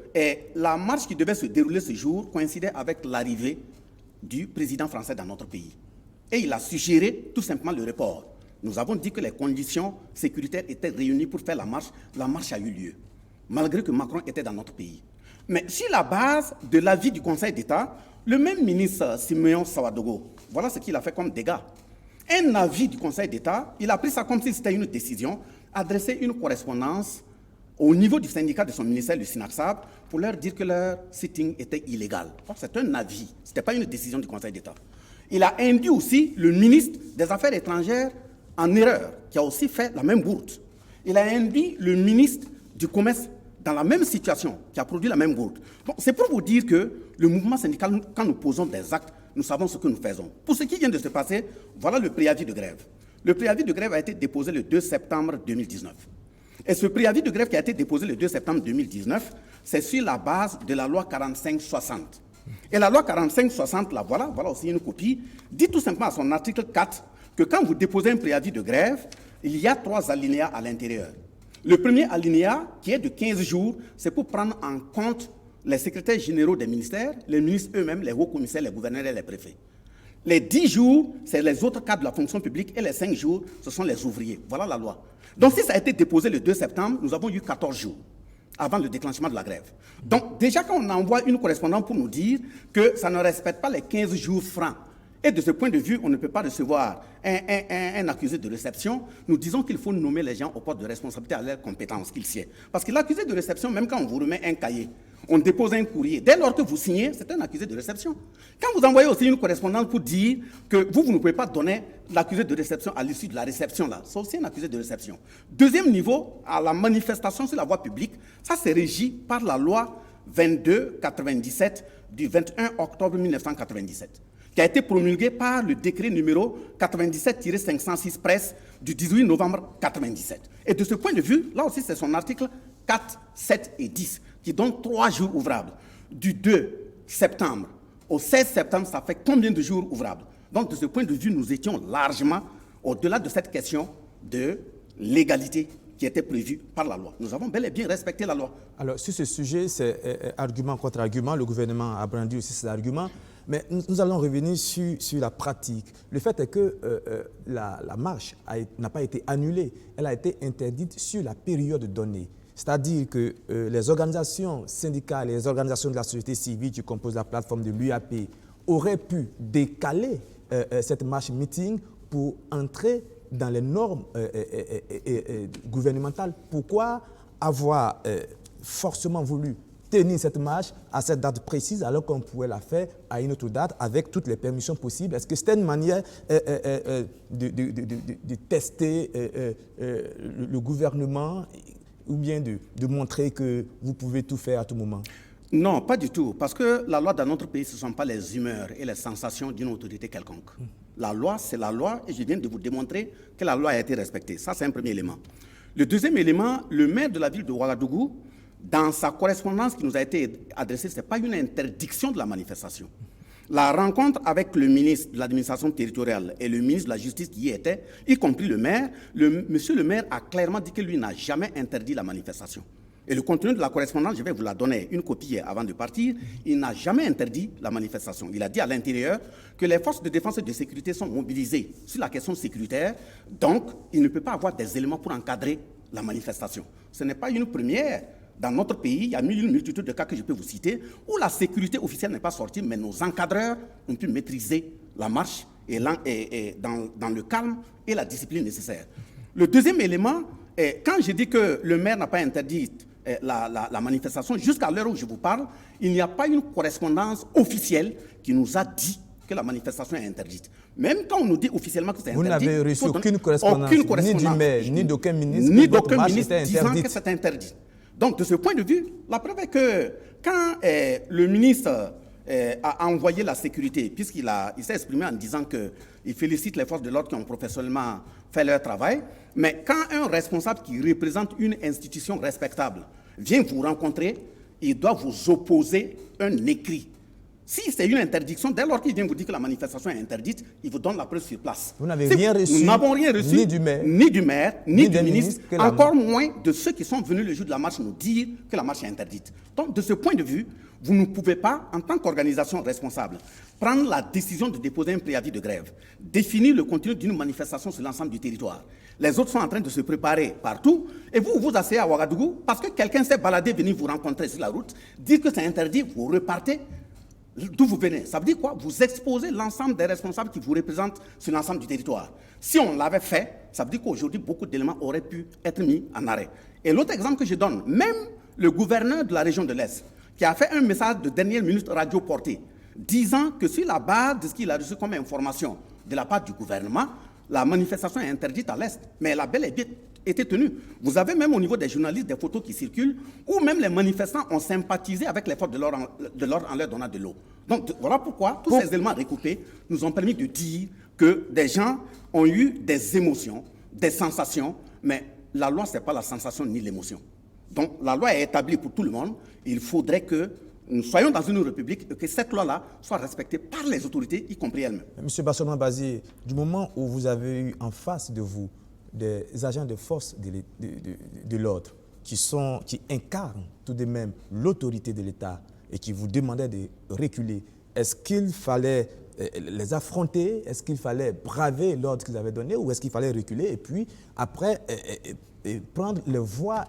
la marche qui devait se dérouler ce jour coïncidait avec l'arrivée du président français dans notre pays. Et il a suggéré tout simplement le report. Nous avons dit que les conditions sécuritaires étaient réunies pour faire la marche a eu lieu, malgré que Macron était dans notre pays. Mais sur la base de l'avis du Conseil d'État, le même ministre Simeon Sawadogo, voilà ce qu'il a fait comme dégâts. Un avis du Conseil d'État, il a pris ça comme si c'était une décision, adressé une correspondance au niveau du syndicat de son ministère, le SINACSAB, pour leur dire que leur sitting était illégal. C'est un avis, ce n'était pas une décision du Conseil d'État. Il a induit aussi le ministre des Affaires étrangères en erreur, qui a aussi fait la même bourde. Il a induit le ministre du Commerce dans la même situation, qui a produit la même bourde. Bon, c'est pour vous dire que le mouvement syndical, quand nous posons des actes, nous savons ce que nous faisons. Pour ce qui vient de se passer, voilà le préavis de grève. Le préavis de grève a été déposé le 2 septembre 2019. Et ce préavis de grève qui a été déposé le 2 septembre 2019, c'est sur la base de la loi 4560. Et la loi 4560, là, voilà aussi une copie, dit tout simplement à son article 4 que quand vous déposez un préavis de grève, il y a 3 alinéas à l'intérieur. Le premier alinéa, qui est de 15 jours, c'est pour prendre en compte les secrétaires généraux des ministères, les ministres eux-mêmes, les hauts commissaires, les gouverneurs et les préfets. Les 10 jours, c'est les autres cadres de la fonction publique et les 5 jours, ce sont les ouvriers. Voilà la loi. Donc si ça a été déposé le 2 septembre, nous avons eu 14 jours avant le déclenchement de la grève. Donc déjà quand on envoie une correspondance pour nous dire que ça ne respecte pas les 15 jours francs, et de ce point de vue, on ne peut pas recevoir un accusé de réception, nous disons qu'il faut nommer les gens au poste de responsabilité à leurs compétences qu'ils sied. Parce que l'accusé de réception, même quand on vous remet un cahier, on dépose un courrier, dès lors que vous signez, c'est un accusé de réception. Quand vous envoyez aussi une correspondance pour dire que vous ne pouvez pas donner l'accusé de réception à l'issue de la réception, là, c'est aussi un accusé de réception. Deuxième niveau, à la manifestation sur la voie publique, ça c'est régi par la loi 2297 du 21 octobre 1997. Qui a été promulgué par le décret numéro 97-506 presse du 18 novembre 1997. Et de ce point de vue, là aussi c'est son article 4, 7 et 10 qui donne 3 jours ouvrables. Du 2 septembre au 16 septembre, ça fait combien de jours ouvrables? Donc de ce point de vue, nous étions largement au-delà de cette question de légalité qui était prévue par la loi. Nous avons bel et bien respecté la loi. Alors sur ce sujet, c'est argument contre argument. Le gouvernement a brandi aussi ses arguments. Mais nous allons revenir sur la pratique. Le fait est que la marche n'a pas été annulée. Elle a été interdite sur la période donnée. C'est-à-dire que les organisations syndicales et les organisations de la société civile qui composent la plateforme de l'UAP auraient pu décaler cette marche meeting pour entrer dans les normes gouvernementales. Pourquoi avoir forcément voulu tenir cette marche à cette date précise alors qu'on pouvait la faire à une autre date avec toutes les permissions possibles? Est-ce que c'était une manière de tester le gouvernement ou bien de montrer que vous pouvez tout faire à tout moment? Non, pas du tout. Parce que la loi dans notre pays, ce ne sont pas les humeurs et les sensations d'une autorité quelconque. La loi, c'est la loi et je viens de vous démontrer que la loi a été respectée. Ça, c'est un premier élément. Le deuxième élément, le maire de la ville de Ouagadougou, dans sa correspondance qui nous a été adressée, ce n'est pas une interdiction de la manifestation. La rencontre avec le ministre de l'administration territoriale et le ministre de la justice qui y était, y compris le maire, monsieur le maire a clairement dit que lui n'a jamais interdit la manifestation. Et le contenu de la correspondance, je vais vous la donner, une copie avant de partir, il n'a jamais interdit la manifestation. Il a dit à l'intérieur que les forces de défense et de sécurité sont mobilisées sur la question sécuritaire, donc il ne peut pas avoir des éléments pour encadrer la manifestation. Ce n'est pas une première. Dans notre pays, il y a une multitude de cas que je peux vous citer, où la sécurité officielle n'est pas sortie, mais nos encadreurs ont pu maîtriser la marche et dans le calme et la discipline nécessaire. Le deuxième élément, quand je dis que le maire n'a pas interdit la manifestation, jusqu'à l'heure où je vous parle, il n'y a pas une correspondance officielle qui nous a dit que la manifestation est interdite. Même quand on nous dit officiellement que c'est interdit... Vous n'avez reçu aucune correspondance, ni du maire, ni d'aucun ministre, ni d'aucun ministre disant que c'est interdit. Donc, de ce point de vue, la preuve est que quand le ministre a envoyé la sécurité, puisqu'il s'est exprimé en disant qu'il félicite les forces de l'ordre qui ont professionnellement fait leur travail, mais quand un responsable qui représente une institution respectable vient vous rencontrer, il doit vous opposer un écrit. Si c'est une interdiction, dès lors qu'il vient vous dire que la manifestation est interdite, il vous donne la preuve sur place. Vous n'avez rien reçu, nous n'avons rien reçu, ni du maire, ni du ministre, encore moins de ceux qui sont venus le jour de la marche nous dire que la marche est interdite. Donc, de ce point de vue, vous ne pouvez pas, en tant qu'organisation responsable, prendre la décision de déposer un préavis de grève, définir le contenu d'une manifestation sur l'ensemble du territoire. Les autres sont en train de se préparer partout, et vous vous asseyez à Ouagadougou parce que quelqu'un s'est baladé, venir vous rencontrer sur la route, dire que c'est interdit, vous repartez. D'où vous venez? Ça veut dire quoi? Vous exposez l'ensemble des responsables qui vous représentent sur l'ensemble du territoire. Si on l'avait fait, ça veut dire qu'aujourd'hui, beaucoup d'éléments auraient pu être mis en arrêt. Et l'autre exemple que je donne, même le gouverneur de la région de l'Est, qui a fait un message de dernière minute radio porté, disant que sur la base de ce qu'il a reçu comme information de la part du gouvernement, la manifestation est interdite à l'Est, mais elle a bel et bien été tenue. Vous avez même au niveau des journalistes des photos qui circulent, où même les manifestants ont sympathisé avec les forces de l'ordre en leur donnant de l'eau. Donc voilà pourquoi tous ces éléments recoupés nous ont permis de dire que des gens ont eu des émotions, des sensations, mais la loi, ce n'est pas la sensation ni l'émotion. Donc la loi est établie pour tout le monde. Il faudrait que nous soyons dans une république et que cette loi-là soit respectée par les autorités, y compris elles-mêmes. Monsieur Bassolman Bazir, du moment où vous avez eu en face de vous des agents de force de l'ordre qui incarnent tout de même l'autorité de l'État et qui vous demandaient de reculer, est-ce qu'il fallait les affronter? Est-ce qu'il fallait braver l'ordre qu'ils avaient donné ou est-ce qu'il fallait reculer et puis après prendre les voies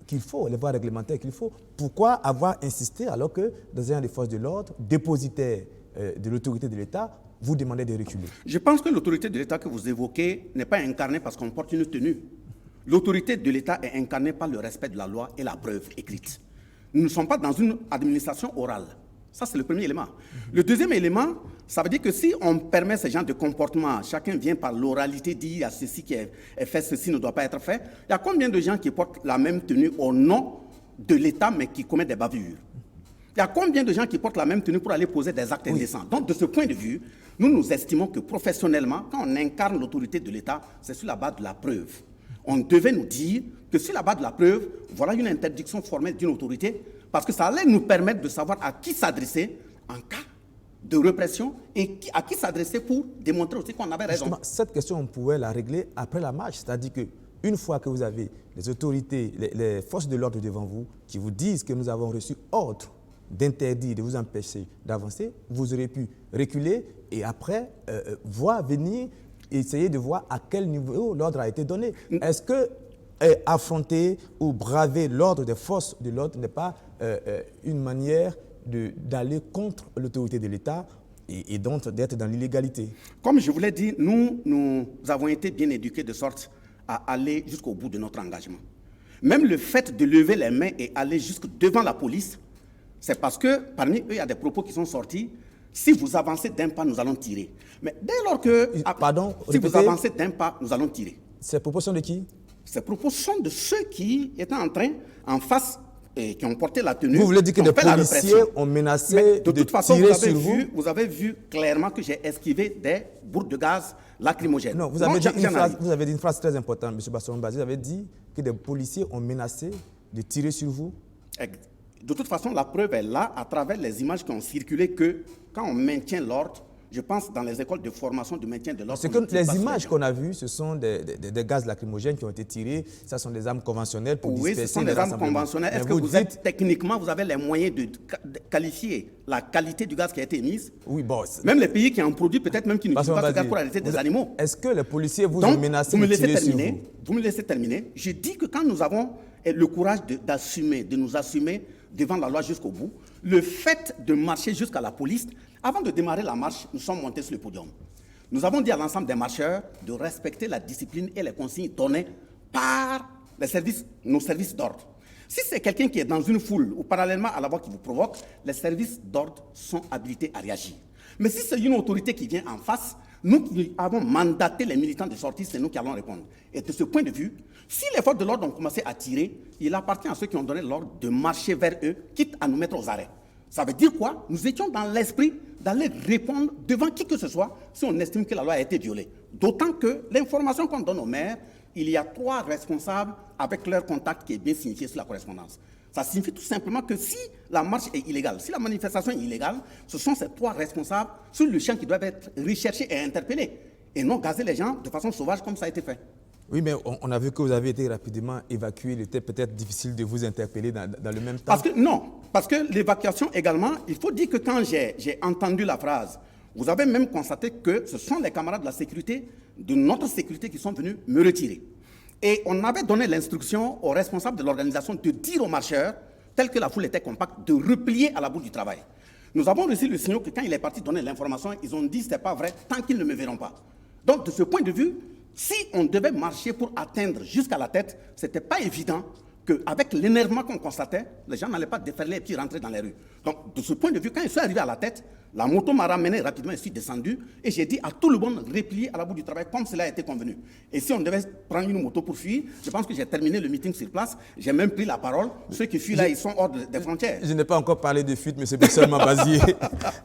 qu'il faut, les voies réglementaires qu'il faut? Pourquoi avoir insisté alors que des agents de force de l'ordre, dépositaires de l'autorité de l'État, vous demandez de reculer? Je pense que l'autorité de l'État que vous évoquez n'est pas incarnée parce qu'on porte une tenue. L'autorité de l'État est incarnée par le respect de la loi et la preuve écrite. Nous ne sommes pas dans une administration orale. Ça, c'est le premier élément. Le deuxième élément, ça veut dire que si on permet ce genre de comportement, chacun vient par l'oralité dire il y a ceci qui est fait, ceci ne doit pas être fait, il y a combien de gens qui portent la même tenue au nom de l'État mais qui commettent des bavures? Il y a combien de gens qui portent la même tenue pour aller poser des actes indécents? Donc, de ce point de vue, nous estimons que professionnellement, quand on incarne l'autorité de l'État, c'est sur la base de la preuve. On devait nous dire que sur la base de la preuve, voilà une interdiction formelle d'une autorité, parce que ça allait nous permettre de savoir à qui s'adresser en cas de répression et à qui s'adresser pour démontrer aussi qu'on avait raison. Justement, cette question, on pouvait la régler après la marche, c'est-à-dire qu'une fois que vous avez les autorités, les forces de l'ordre devant vous, qui vous disent que nous avons reçu ordre d'interdire, de vous empêcher d'avancer, vous aurez pu reculer et après essayer de voir à quel niveau l'ordre a été donné. Est-ce que affronter ou braver l'ordre des forces de l'ordre n'est pas une manière d'aller contre l'autorité de l'État et donc d'être dans l'illégalité? Comme je vous l'ai dit, nous avons été bien éduqués de sorte à aller jusqu'au bout de notre engagement. Même le fait de lever les mains et aller jusque devant la police, c'est parce que parmi eux, il y a des propos qui sont sortis. Si vous avancez d'un pas, nous allons tirer. Mais dès lors que... Si vous avancez d'un pas, nous allons tirer. Ces propos sont de qui? Ces propos sont de ceux qui étaient en face et qui ont porté la tenue. Vous voulez dire que des policiers ont menacé de toute façon, tirer sur vous? Vous avez vu clairement que j'ai esquivé des bourdes de gaz lacrymogènes. Non, vous avez dit une phrase très importante, M. Bassolman Bazir. Vous avez dit que des policiers ont menacé de tirer sur vous? De toute façon, la preuve est là, à travers les images qui ont circulé, que quand on maintient l'ordre, je pense dans les écoles de formation de maintien de l'ordre... C'est que les images qu'on a vues, ce sont des gaz lacrymogènes qui ont été tirés. Ça sont des armes conventionnelles pour disperser. Oui, ce sont des armes conventionnelles. Est-ce que techniquement, vous avez les moyens de qualifier la qualité du gaz qui a été émise? Oui, bon... Même les pays qui en produisent, peut-être même qui n'utilisent pas ce gaz pour arrêter des animaux. Est-ce que les policiers vous ont menacé de tirer sur vous? Vous me laissez terminer. Je dis que quand nous avons le courage de nous assumer devant la loi jusqu'au bout, le fait de marcher jusqu'à la police, avant de démarrer la marche, nous sommes montés sur le podium. Nous avons dit à l'ensemble des marcheurs de respecter la discipline et les consignes données par nos services d'ordre. Si c'est quelqu'un qui est dans une foule ou parallèlement à la voie qui vous provoque, les services d'ordre sont habilités à réagir. Mais si c'est une autorité qui vient en face, nous qui avons mandaté les militants de sortir, c'est nous qui allons répondre. Et de ce point de vue, si les forces de l'ordre ont commencé à tirer, il appartient à ceux qui ont donné l'ordre de marcher vers eux, quitte à nous mettre aux arrêts. Ça veut dire quoi? Nous étions dans l'esprit d'aller répondre devant qui que ce soit si on estime que la loi a été violée. D'autant que l'information qu'on donne aux maires, il y a 3 responsables avec leur contact qui est bien signifié sur la correspondance. Ça signifie tout simplement que si la marche est illégale, si la manifestation est illégale, ce sont ces 3 responsables sur le champ qui doivent être recherchés et interpellés, et non gazer les gens de façon sauvage comme ça a été fait. Oui, mais on a vu que vous avez été rapidement évacué. Il était peut-être difficile de vous interpeller dans le même temps. Parce que l'évacuation également, il faut dire que quand j'ai entendu la phrase, vous avez même constaté que ce sont les camarades de la sécurité, de notre sécurité, qui sont venus me retirer. Et on avait donné l'instruction aux responsables de l'organisation de dire aux marcheurs, tel que la foule était compacte, de replier à la bout du travail. Nous avons reçu le signal que quand il est parti donner l'information, ils ont dit que ce n'est pas vrai tant qu'ils ne me verront pas. Donc, de ce point de vue, si on devait marcher pour atteindre jusqu'à la tête, ce n'était pas évident qu'avec l'énervement qu'on constatait, les gens n'allaient pas déferler et puis rentrer dans les rues. Donc, de ce point de vue, quand ils sont arrivés à la tête, la moto m'a ramené rapidement, je suis descendu et j'ai dit à tout le monde de replier à la bout du travail comme cela a été convenu. Et si on devait prendre une moto pour fuir, je pense que j'ai terminé le meeting sur place, j'ai même pris la parole. Ceux qui fuient là, ils sont hors des frontières. Je n'ai pas encore parlé de fuite, mais c'est seulement basé.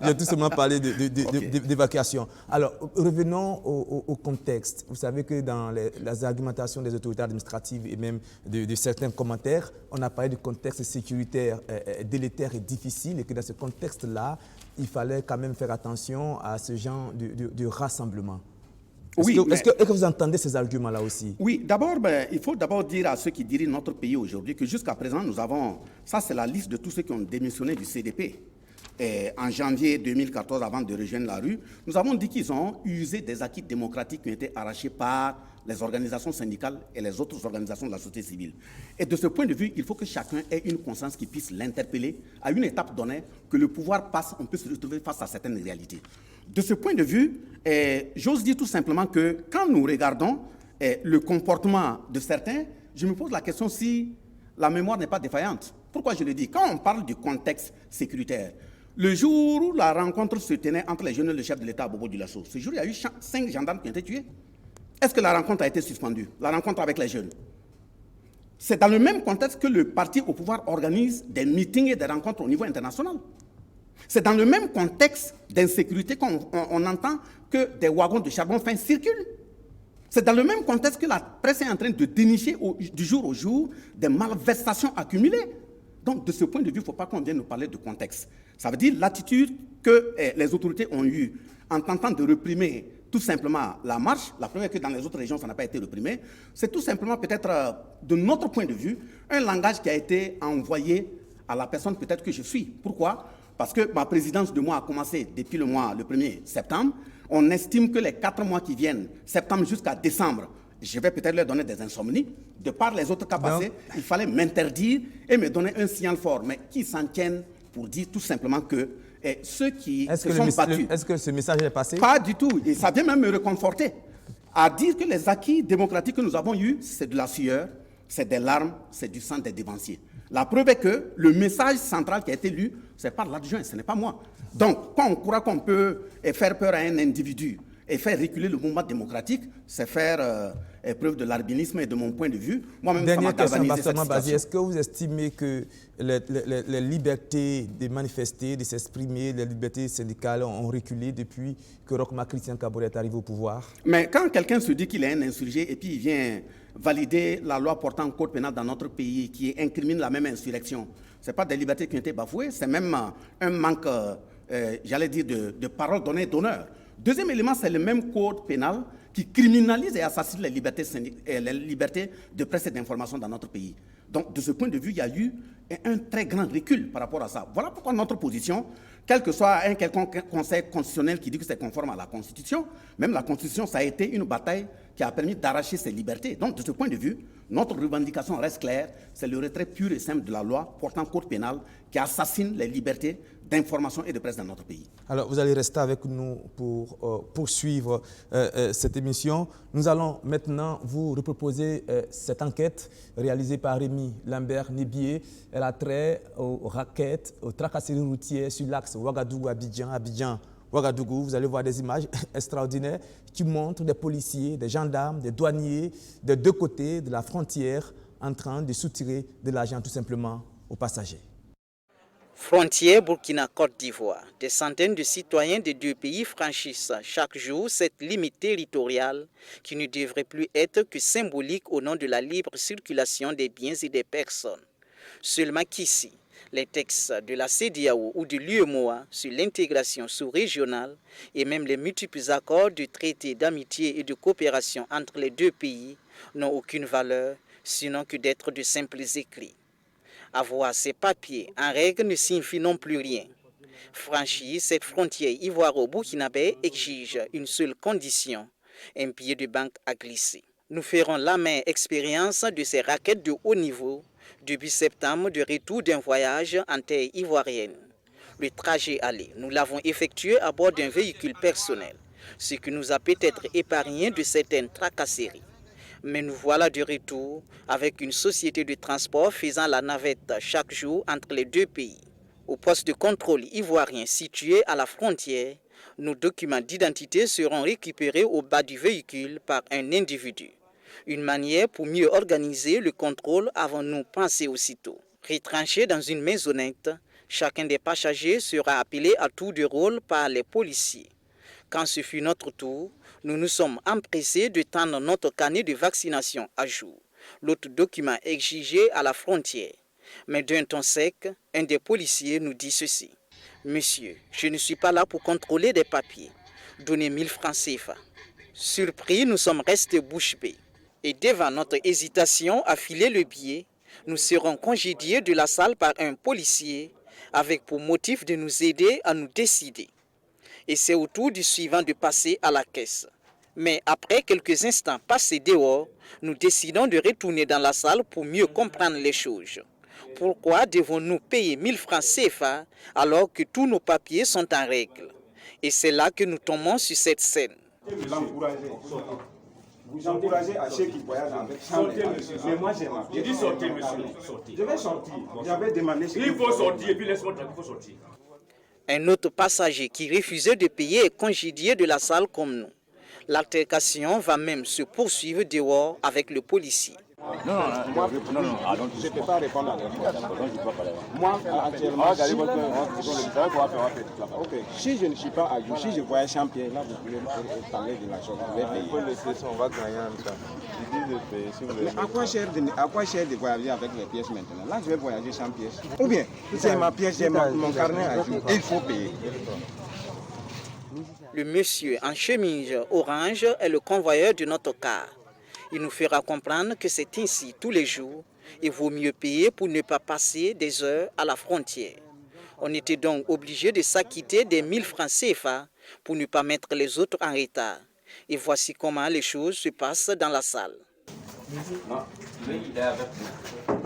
J'ai tout simplement parlé d'évacuation. Alors, revenons au contexte. Vous savez que dans les argumentations des autorités administratives et même de certains commentaires, on a parlé du contexte sécuritaire délétère et difficile, et que dans ce contexte-là, il fallait quand même faire attention à ce genre de rassemblement. Est-ce que vous entendez ces arguments-là aussi? Oui, d'abord, il faut d'abord dire à ceux qui dirigent notre pays aujourd'hui que jusqu'à présent, nous avons, ça c'est la liste de tous ceux qui ont démissionné du CDP. Et en janvier 2014, avant de rejoindre la rue, nous avons dit qu'ils ont usé des acquis démocratiques qui ont été arrachés par les organisations syndicales et les autres organisations de la société civile. Et de ce point de vue, il faut que chacun ait une conscience qui puisse l'interpeller à une étape donnée, que le pouvoir passe, on peut se retrouver face à certaines réalités. De ce point de vue, j'ose dire tout simplement que quand nous regardons le comportement de certains, je me pose la question si la mémoire n'est pas défaillante. Pourquoi je le dis? Quand on parle du contexte sécuritaire, le jour où la rencontre se tenait entre les jeunes et le chef de l'État, Bobo Dioulasso, ce jour, il y a eu 5 gendarmes qui ont été tués. Est-ce que la rencontre a été suspendue? La rencontre avec les jeunes. C'est dans le même contexte que le parti au pouvoir organise des meetings et des rencontres au niveau international. C'est dans le même contexte d'insécurité qu'on entend que des wagons de charbon fin circulent. C'est dans le même contexte que la presse est en train de dénicher du jour au jour des malversations accumulées. Donc, de ce point de vue, il ne faut pas qu'on vienne nous parler de contexte. Ça veut dire l'attitude que les autorités ont eue en tentant de réprimer tout simplement la marche. La première que dans les autres régions, ça n'a pas été réprimé. C'est tout simplement peut-être, de notre point de vue, un langage qui a été envoyé à la personne peut-être que je suis. Pourquoi? Parce que ma présidence de mois a commencé depuis le 1er septembre. On estime que les 4 mois qui viennent, septembre jusqu'à décembre, je vais peut-être leur donner des insomnies. De par les autres cas passés, il fallait m'interdire et me donner un signal fort, mais qui s'en tiennent pour dire tout simplement que ceux qui se sont battus... Est-ce que ce message est passé? Pas du tout, et ça vient même me réconforter. À dire que les acquis démocratiques que nous avons eus, c'est de la sueur, c'est des larmes, c'est du sang des dévanciers. La preuve est que le message central qui a été lu, c'est par l'adjoint, ce n'est pas moi. Donc, quand on croit qu'on peut faire peur à un individu et faire reculer le mouvement démocratique, c'est faire preuve de l'arbinisme et de mon point de vue. Moi-même, dernière question, Ambassadeur Bazzi, est-ce que vous estimez que les libertés de manifester, de s'exprimer, les libertés syndicales ont reculé depuis que Roch-Marc Christian Kaboré est arrivé au pouvoir? Mais quand quelqu'un se dit qu'il est un insurgé et puis il vient valider la loi portant code pénal dans notre pays qui incrimine la même insurrection, ce n'est pas des libertés qui ont été bafouées, c'est même un manque, j'allais dire, de parole donnée d'honneur. Deuxième élément, c'est le même code pénal qui criminalise et assassine les libertés de presse et d'information dans notre pays. Donc, de ce point de vue, il y a eu un très grand recul par rapport à ça. Voilà pourquoi notre position, quel que soit un quelconque conseil constitutionnel qui dit que c'est conforme à la Constitution, même la Constitution, ça a été une bataille qui a permis d'arracher ces libertés. Donc, de ce point de vue, notre revendication reste claire, c'est le retrait pur et simple de la loi portant code pénal qui assassine les libertés d'information et de presse dans notre pays. Alors, vous allez rester avec nous pour poursuivre cette émission. Nous allons maintenant vous reproposer cette enquête réalisée par Rémi Lambert-Nébier. Elle a trait aux raquettes, aux tracasseries routières sur l'axe Ouagadougou-Abidjan, Ouagadougou, vous allez voir des images extraordinaires qui montrent des policiers, des gendarmes, des douaniers des deux côtés de la frontière en train de soutirer de l'argent tout simplement aux passagers. Frontière Burkina-Côte d'Ivoire. Des centaines de citoyens des deux pays franchissent chaque jour cette limite territoriale qui ne devrait plus être que symbolique au nom de la libre circulation des biens et des personnes. Seulement qu'ici, les textes de la CEDEAO ou de l'UEMOA sur l'intégration sous-régionale et même les multiples accords de traités d'amitié et de coopération entre les deux pays n'ont aucune valeur, sinon que d'être de simples écrits. Avoir ces papiers en règle ne signifie non plus rien. Franchir cette frontière ivoiro-burkinabé exige une seule condition, un billet de banque à glisser. Nous ferons l'amère expérience de ces raquettes de haut niveau depuis septembre de retour d'un voyage en terre ivoirienne. Le trajet aller, nous l'avons effectué à bord d'un véhicule personnel, ce qui nous a peut-être épargné de certaines tracasseries. Mais nous voilà de retour avec une société de transport faisant la navette chaque jour entre les deux pays. Au poste de contrôle ivoirien situé à la frontière, nos documents d'identité seront récupérés au bas du véhicule par un individu. Une manière pour mieux organiser le contrôle avant nous penser aussitôt. Retranchés dans une maisonnette, chacun des passagers sera appelé à tour de rôle par les policiers. Quand ce fut notre tour, nous nous sommes empressés de tendre notre carnet de vaccination à jour, l'autre document exigé à la frontière. Mais d'un ton sec, un des policiers nous dit ceci. « Monsieur, je ne suis pas là pour contrôler des papiers. Donnez 1000 francs CFA. » Surpris, nous sommes restés bouche bée. Et devant notre hésitation à filer le billet, nous serons congédiés de la salle par un policier avec pour motif de nous aider à nous décider. Et c'est au tour du suivant de passer à la caisse. Mais après quelques instants passés dehors, nous décidons de retourner dans la salle pour mieux comprendre les choses. Pourquoi devons-nous payer 1000 francs CFA alors que tous nos papiers sont en règle? Et c'est là que nous tombons sur cette scène. Vous encouragez à ceux qui voyagent avec sortez, monsieur. Mais moi, j'ai ma pièce. Je dis sortez, monsieur. Sortez. Je vais sortir. J'avais demandé... Il faut sortir, et puis laisse-moi tranquille, il faut sortir. Un autre passager qui refusait de payer est congédié de la salle comme nous. L'altercation va même se poursuivre dehors avec le policier. Non, je ne peux pas répondre à la question. Moi, actuellement, si je ne suis pas à jour, si je voyage sans pied, là, vous pouvez parler de la chose. Vous pouvez laisser ça, on va gagner en temps. Mais à quoi cher de voyager avec les pièces maintenant? Là, je vais voyager sans pièces. Ou bien, c'est ma pièce, j'ai mon carnet à jour et il faut payer. Le monsieur en chemise orange est le convoyeur de notre car. Il nous fera comprendre que c'est ainsi tous les jours et vaut mieux payer pour ne pas passer des heures à la frontière. On était donc obligé de s'acquitter des 1000 francs CFA pour ne pas mettre les autres en retard. Et voici comment les choses se passent dans la salle. Non, lui, il est avec nous.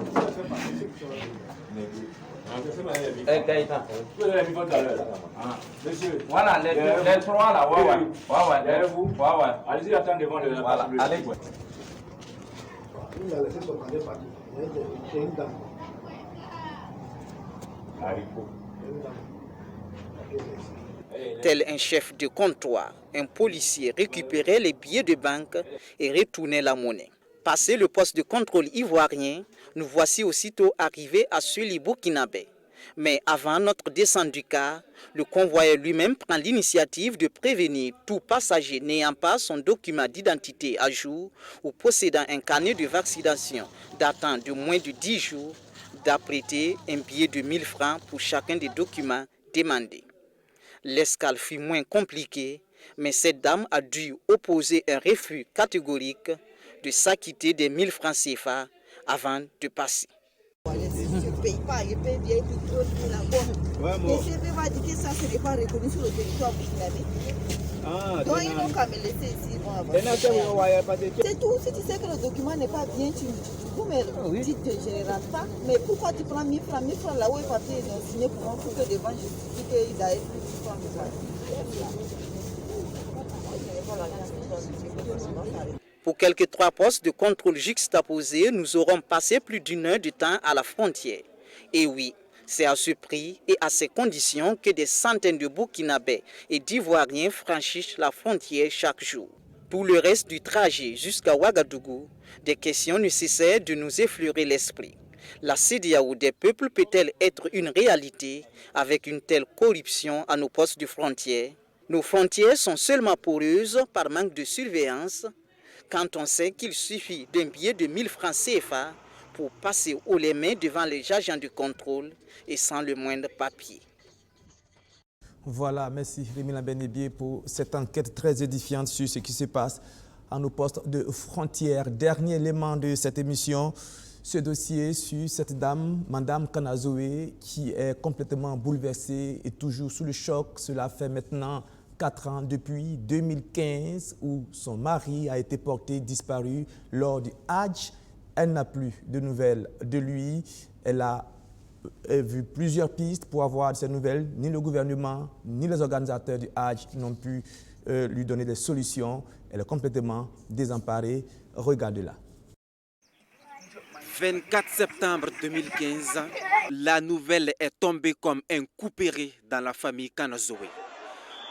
Monsieur, voilà, les trois là, derrière vous, allez-y, attendez devant le... Voilà, allez. Il a laissé son premier papier. C'est une dame. Tel un chef de comptoir, un policier récupérait les billets de banque et retournait la monnaie. Passé le poste de contrôle ivoirien, nous voici aussitôt arrivés à celui burkinabé. Mais avant notre descente du car, le convoyeur lui-même prend l'initiative de prévenir tout passager n'ayant pas son document d'identité à jour ou possédant un carnet de vaccination datant de moins de 10 jours d'apprêter un billet de 1000 francs pour chacun des documents demandés. L'escale fut moins compliquée, mais cette dame a dû opposer un refus catégorique de s'acquitter des 1000 francs CFA avant de passer. Je ne paye pas, je paye bien tout là-bas. Mais si je vais dire que ça, ce n'est pas reconnu sur le territoire burkinabé. Donc ils n'ont qu'à me laisser ici. C'est tout. Si tu sais que le document n'est pas bien, vous me dites que je ne rentre pas. Mais pourquoi tu prends 1000 francs? 1000 francs là où les papiers sont signés pour moi, pour que devant justifie qu'il a été plus francs de ça. Pour quelques 3 postes de contrôle juxtaposés, nous aurons passé plus d'1 heure de temps à la frontière. Et oui, C'est à ce prix et à ces conditions que des centaines de Burkinabés et d'Ivoiriens franchissent la frontière chaque jour. Pour le reste du trajet jusqu'à Ouagadougou, des questions ne cessaient de nous effleurer l'esprit. La CEDEAO des peuples peut-elle être une réalité avec une telle corruption à nos postes de frontières? Nos frontières sont seulement poreuses par manque de surveillance quand on sait qu'il suffit d'un billet de 1000 francs CFA pour passer haut les mains devant les agents de contrôle et sans le moindre papier. Voilà, merci Rémi Lambernébié pour cette enquête très édifiante sur ce qui se passe à nos postes de frontières. Dernier élément de cette émission, ce dossier sur cette dame, Madame Kanazoé, qui est complètement bouleversée et toujours sous le choc. Cela fait maintenant 4 ans depuis 2015 où son mari a été porté disparu lors du Hajj. Elle n'a plus de nouvelles de lui. Elle a vu plusieurs pistes pour avoir ces nouvelles. Ni le gouvernement, ni les organisateurs du Hajj n'ont pu lui donner des solutions. Elle est complètement désemparée. Regardez-la. 24 septembre 2015, la nouvelle est tombée comme un couperet dans la famille Kanazoé.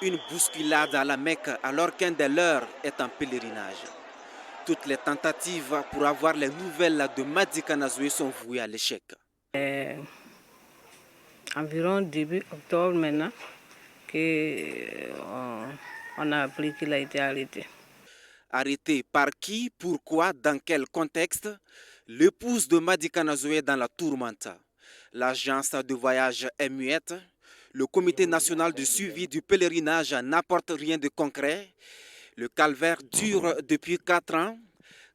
Une bousculade à la Mecque alors qu'un des leurs est en pèlerinage. Toutes les tentatives pour avoir les nouvelles de Madi Kanazoé sont vouées à l'échec. Environ début octobre maintenant qu'on a appris qu'il a été arrêté. Arrêté par qui, pourquoi, dans quel contexte? L'épouse de Madi Kanazoé dans la tourmente. L'agence de voyage est muette. Le comité national de suivi du pèlerinage n'apporte rien de concret. Le calvaire dure depuis 4 ans.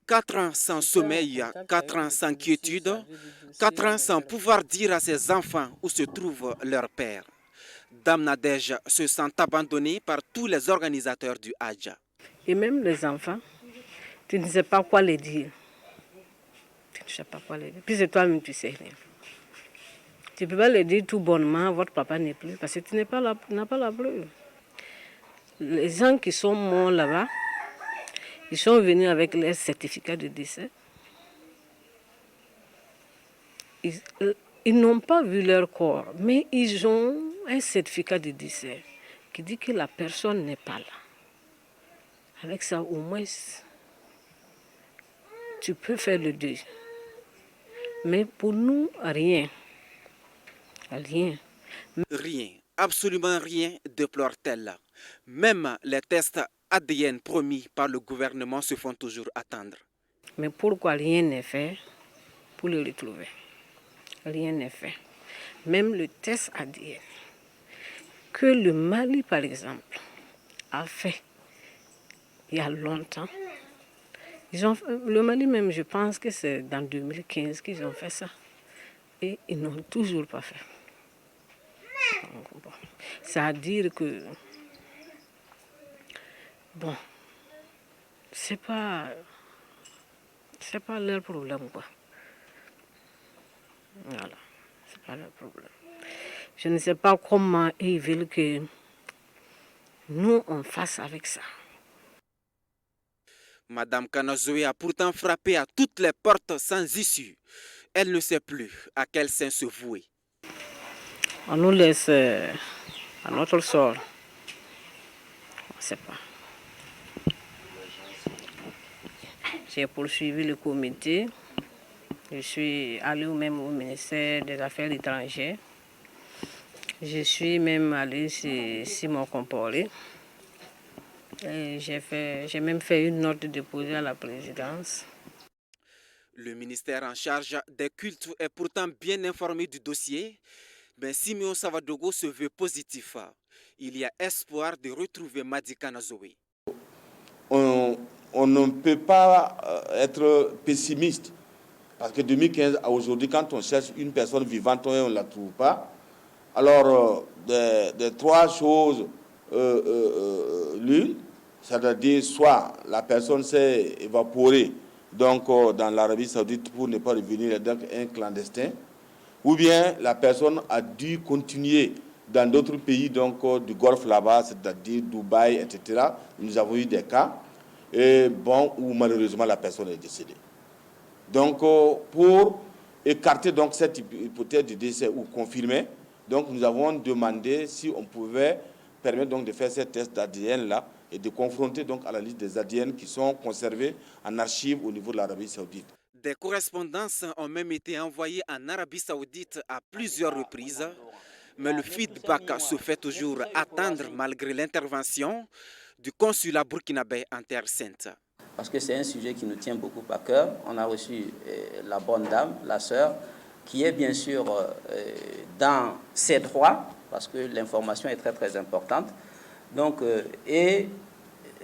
4 ans sans sommeil, 4 ans sans quiétude, 4 ans sans pouvoir dire à ses enfants où se trouve leur père. Dame Nadège se sent abandonnée par tous les organisateurs du Hajj. Et même les enfants, tu ne sais pas quoi les dire. Tu ne sais pas quoi les dire. Puis c'est toi-même, tu sais rien. Tu ne peux pas les dire tout bonnement, votre papa n'est plus, parce que tu n'as pas la preuve. Les gens qui sont morts là-bas, ils sont venus avec leur certificat de décès. Ils n'ont pas vu leur corps, mais ils ont un certificat de décès qui dit que la personne n'est pas là. Avec ça, au moins, tu peux faire le deuil. Mais pour nous, rien. Rien. Rien, absolument rien, déplore-t-elle. Même les tests ADN promis par le gouvernement se font toujours attendre. Mais pourquoi rien n'est fait pour le retrouver? Rien n'est fait. Même le test ADN que le Mali, par exemple, a fait il y a longtemps. Le Mali même, je pense que c'est dans 2015 qu'ils ont fait ça. Et ils n'ont toujours pas fait. Donc, bon, ça veut dire que bon, c'est pas leur problème, quoi. Voilà, c'est pas leur problème. Je ne sais pas comment ils veulent que nous on fasse avec ça. Madame Kanazoé a pourtant frappé à toutes les portes sans issue. Elle ne sait plus à quel sein se vouer. On nous laisse à notre sort. On ne sait pas. J'ai poursuivi le comité. Je suis allée même au ministère des Affaires étrangères. Je suis même allée chez Simon Comporé. J'ai même fait une note déposée à la présidence. Le ministère en charge des cultes est pourtant bien informé du dossier, mais Simeon Savadogo se veut positif. Il y a espoir de retrouver Madi Kanazoé. On ne peut pas être pessimiste, parce que 2015 à aujourd'hui, quand on cherche une personne vivante et on ne la trouve pas, alors des 3 choses l'une, c'est-à-dire soit la personne s'est évaporée donc dans l'Arabie Saoudite pour ne pas revenir, donc un clandestin, ou bien la personne a dû continuer dans d'autres pays donc du Golfe là-bas, c'est-à-dire Dubaï, etc. Nous avons eu des cas, et bon, où malheureusement la personne est décédée. Donc pour écarter donc cette hypothèse de décès ou confirmer, donc nous avons demandé si on pouvait permettre donc de faire ces tests d'ADN-là et de confronter donc à la liste des ADN qui sont conservés en archive au niveau de l'Arabie Saoudite. Des correspondances ont même été envoyées en Arabie Saoudite à plusieurs reprises, mais le feedback se fait toujours attendre malgré l'intervention du consulat burkinabé en Terre Sainte. Parce que c'est un sujet qui nous tient beaucoup à cœur. On a reçu la bonne dame, la sœur, qui est bien sûr dans ses droits, parce que l'information est très très importante. Donc, et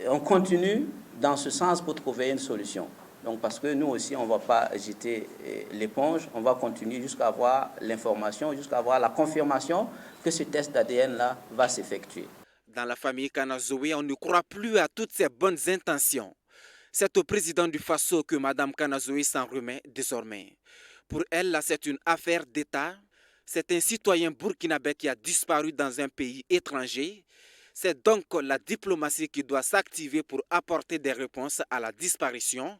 on continue dans ce sens pour trouver une solution. Donc, parce que nous aussi, on ne va pas jeter l'éponge, on va continuer jusqu'à avoir l'information, jusqu'à avoir la confirmation que ce test d'ADN-là va s'effectuer. Dans la famille Kanazoé, on ne croit plus à toutes ces bonnes intentions. C'est au président du Faso que Mme Kanazoé s'en remet désormais. Pour elle, là, c'est une affaire d'État. C'est un citoyen burkinabé qui a disparu dans un pays étranger. C'est donc la diplomatie qui doit s'activer pour apporter des réponses à la disparition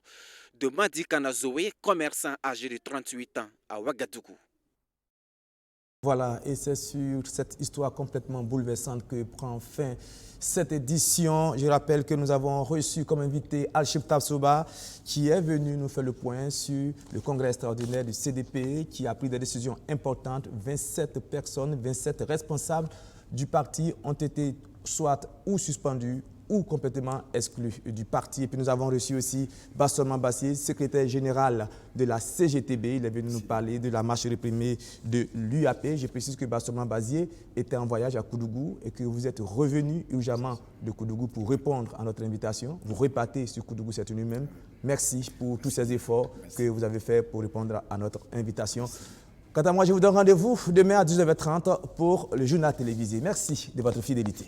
de Madi Kanazoé, commerçant âgé de 38 ans à Ouagadougou. Voilà, et c'est sur cette histoire complètement bouleversante que prend fin cette édition. Je rappelle que nous avons reçu comme invité Al-Chib Tabsoba, qui est venu nous faire le point sur le congrès extraordinaire du CDP, qui a pris des décisions importantes. 27 personnes, 27 responsables du parti ont été soit ou suspendus ou complètement exclus du parti. Et puis nous avons reçu aussi Bassoman Bassier, secrétaire général de la CGTB. Il est venu nous parler de la marche réprimée de l'UAP. Je précise que Bassoman Bassier était en voyage à Koudougou et que vous êtes revenu urgemment de Koudougou pour répondre à notre invitation. Vous repartez sur Koudougou, c'est lui-même. Merci pour tous ces efforts que vous avez faits pour répondre à notre invitation. Quant à moi, je vous donne rendez-vous demain à 19h30 pour le journal télévisé. Merci de votre fidélité.